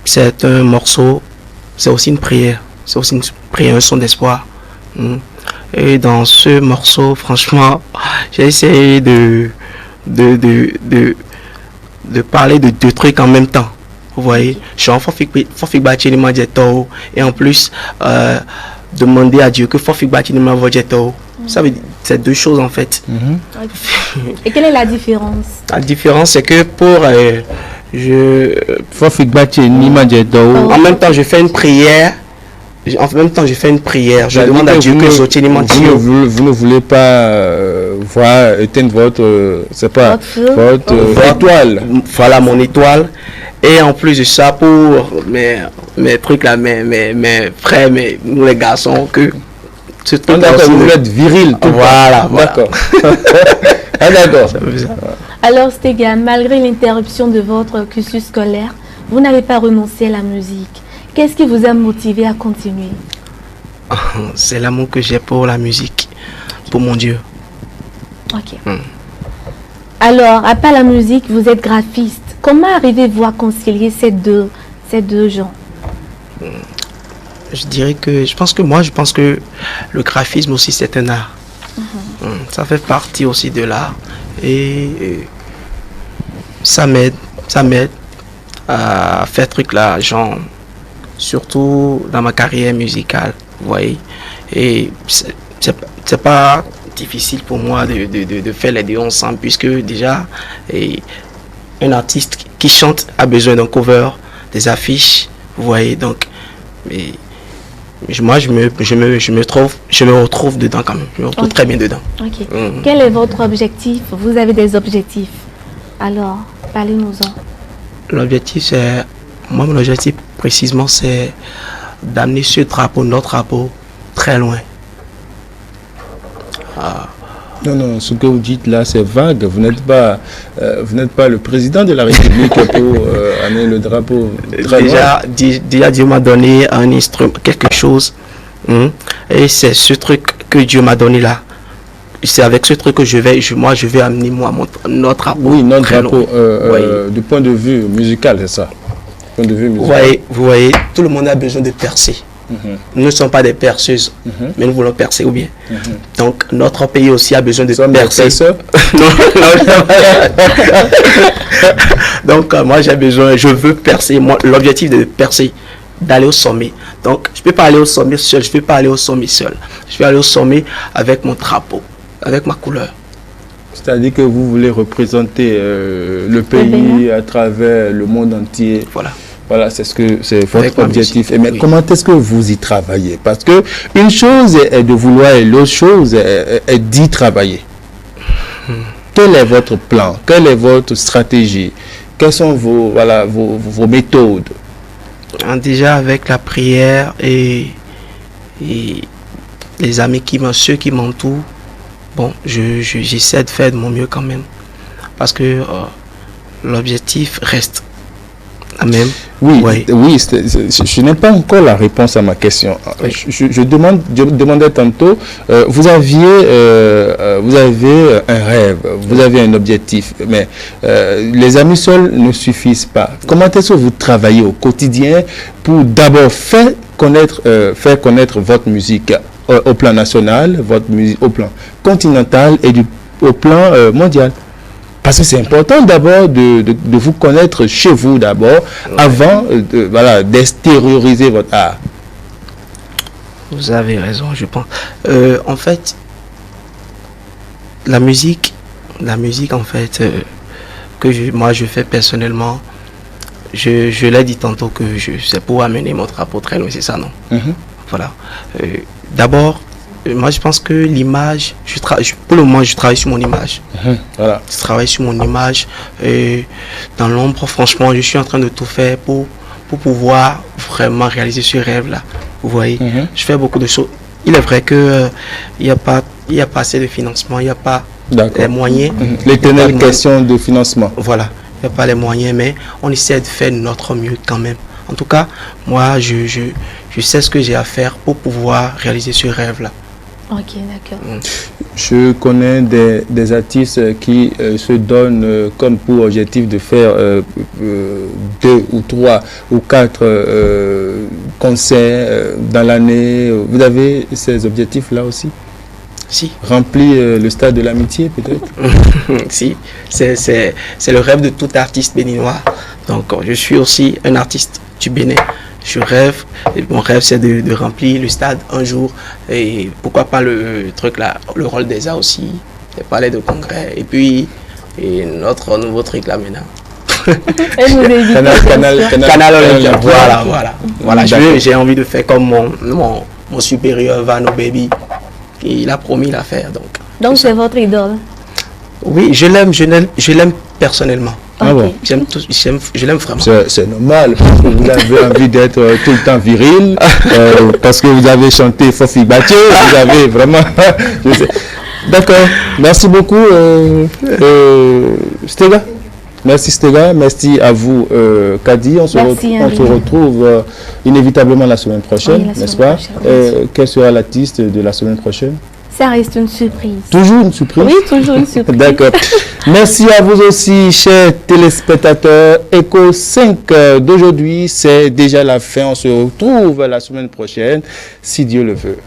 C'est un morceau, c'est aussi une prière. C'est aussi une prière, un son d'espoir. Et dans ce morceau, franchement, j'ai essayé de parler de deux trucs en même temps. Vous voyez, je suis en Fofik Baché ni Madjeto et en plus demander à Dieu que Fofik Baché ni Madjeto. Ça veut dire c'est deux choses en fait. Et quelle est la différence? La différence c'est que pour Fofik Baché ni Madjeto. En même temps, je fais une prière. En même temps, je fais une prière. Je demande à Dieu que vous ne voulez pas voir éteindre votre étoile. Voilà mon étoile. Et en plus de ça, pour mes trucs là, mes frères, nous les garçons, que ce truc là, vous voulez être viril. Voilà. D'accord. D'accord. Alors Stega, malgré l'interruption de votre cursus scolaire, vous n'avez pas renoncé à la musique. Qu'est-ce qui vous a motivé à continuer? C'est l'amour que j'ai pour la musique, pour mon Dieu. Ok. Alors, à part la musique, vous êtes graphiste. Comment arrivez-vous à concilier ces deux genres? Je pense que le graphisme aussi c'est un art. Ça fait partie aussi de l'art. Et ça m'aide à faire truc là, genre, surtout dans ma carrière musicale, vous voyez. Et c'est pas difficile pour moi de faire les deux ensemble, puisque déjà un artiste qui chante a besoin d'un cover, des affiches, vous voyez. Donc moi je me retrouve dedans quand même. Je me retrouve très bien dedans. Ok. Quel est votre objectif? Vous avez des objectifs? Alors, parlez-nous-en. L'objectif mon objectif précisément c'est d'amener ce drapeau, notre drapeau, très loin. Non, ce que vous dites là, c'est vague. Vous n'êtes pas le président de la République pour amener le drapeau très loin. Déjà, Dieu m'a donné un instrument, quelque chose. Et c'est ce truc que Dieu m'a donné là. C'est avec ce truc que je vais amener notre drapeau. Oui, notre drapeau, du point de vue musical, c'est ça. Point de vue musical. Vous voyez, tout le monde a besoin de percer. Nous ne sommes pas des perceuses, mais nous voulons percer ou bien. Donc notre pays aussi a besoin de percer. Donc moi je veux percer. L'objectif de percer, d'aller au sommet. Donc je ne peux pas aller au sommet seul, je ne peux pas aller au sommet seul. Je vais aller au sommet avec mon drapeau, avec ma couleur. C'est-à-dire que vous voulez représenter le pays à travers le monde entier. Voilà, c'est votre objectif. Mais comment est-ce que vous y travaillez? Parce que une chose est de vouloir et l'autre chose est d'y travailler. Quel est votre plan? Quelle est votre stratégie? Quelles sont vos méthodes? Déjà avec la prière et les amis ceux qui m'entourent, bon, j'essaie de faire de mon mieux quand même. Parce que l'objectif reste. Amen. Oui, je n'ai pas encore la réponse à ma question. Oui. Je demandais tantôt, vous avez un rêve, vous avez un objectif, mais les amis seuls ne suffisent pas. Comment est-ce que vous travaillez au quotidien pour d'abord faire connaître votre musique au plan national, votre musique au plan continental et au plan mondial? Parce que c'est important d'abord de vous connaître chez vous d'abord, avant d'extérioriser votre art. Vous avez raison, je pense. En fait, la musique en fait, moi je fais personnellement, je l'ai dit tantôt que c'est pour amener mon drapeau très loin, c'est ça, non? Voilà. D'abord, moi je pense que l'image, pour le moment je travaille sur mon image. Voilà. Je travaille sur mon image. Dans l'ombre, franchement, je suis en train de tout faire pour pouvoir vraiment réaliser ce rêve-là. Vous voyez, je fais beaucoup de choses. Il est vrai que il n'y a pas assez de financement, il n'y a pas les moyens. L'éternelle question de financement. Voilà, il n'y a pas les moyens, mais on essaie de faire notre mieux quand même. En tout cas, moi, je sais ce que j'ai à faire pour pouvoir réaliser ce rêve-là. Ok, d'accord. Je connais des artistes qui se donnent comme pour objectif de faire 2 ou 3 ou 4 concerts dans l'année. Vous avez ces objectifs-là aussi? Si. Remplir le stade de l'amitié, peut-être? Si, c'est le rêve de tout artiste béninois. Donc, je suis aussi un artiste du Bénin. Je rêve, et mon rêve c'est de remplir le stade un jour, et pourquoi pas le truc là, le rôle des arts aussi, les palais de congrès, et puis notre nouveau truc là maintenant. Canal Olympia. Voilà. J'ai envie de faire comme mon supérieur Vano Baby, il a promis l'affaire. Donc c'est votre idole? Oui, je l'aime personnellement. Ah bon. Je l'aime vraiment. C'est normal, parce que vous avez envie d'être tout le temps viril, parce que vous avez chanté Fofi Bathieu, vous avez vraiment... D'accord, merci beaucoup Stega. Merci Stega, merci à vous Kadi. On se retrouve inévitablement la semaine prochaine, n'est-ce pas? Quel sera l'artiste de la semaine prochaine? Ça reste une surprise. Toujours une surprise? Oui, toujours une surprise. D'accord. Merci à vous aussi, chers téléspectateurs. Echo 5 d'aujourd'hui, c'est déjà la fin. On se retrouve la semaine prochaine, si Dieu le veut.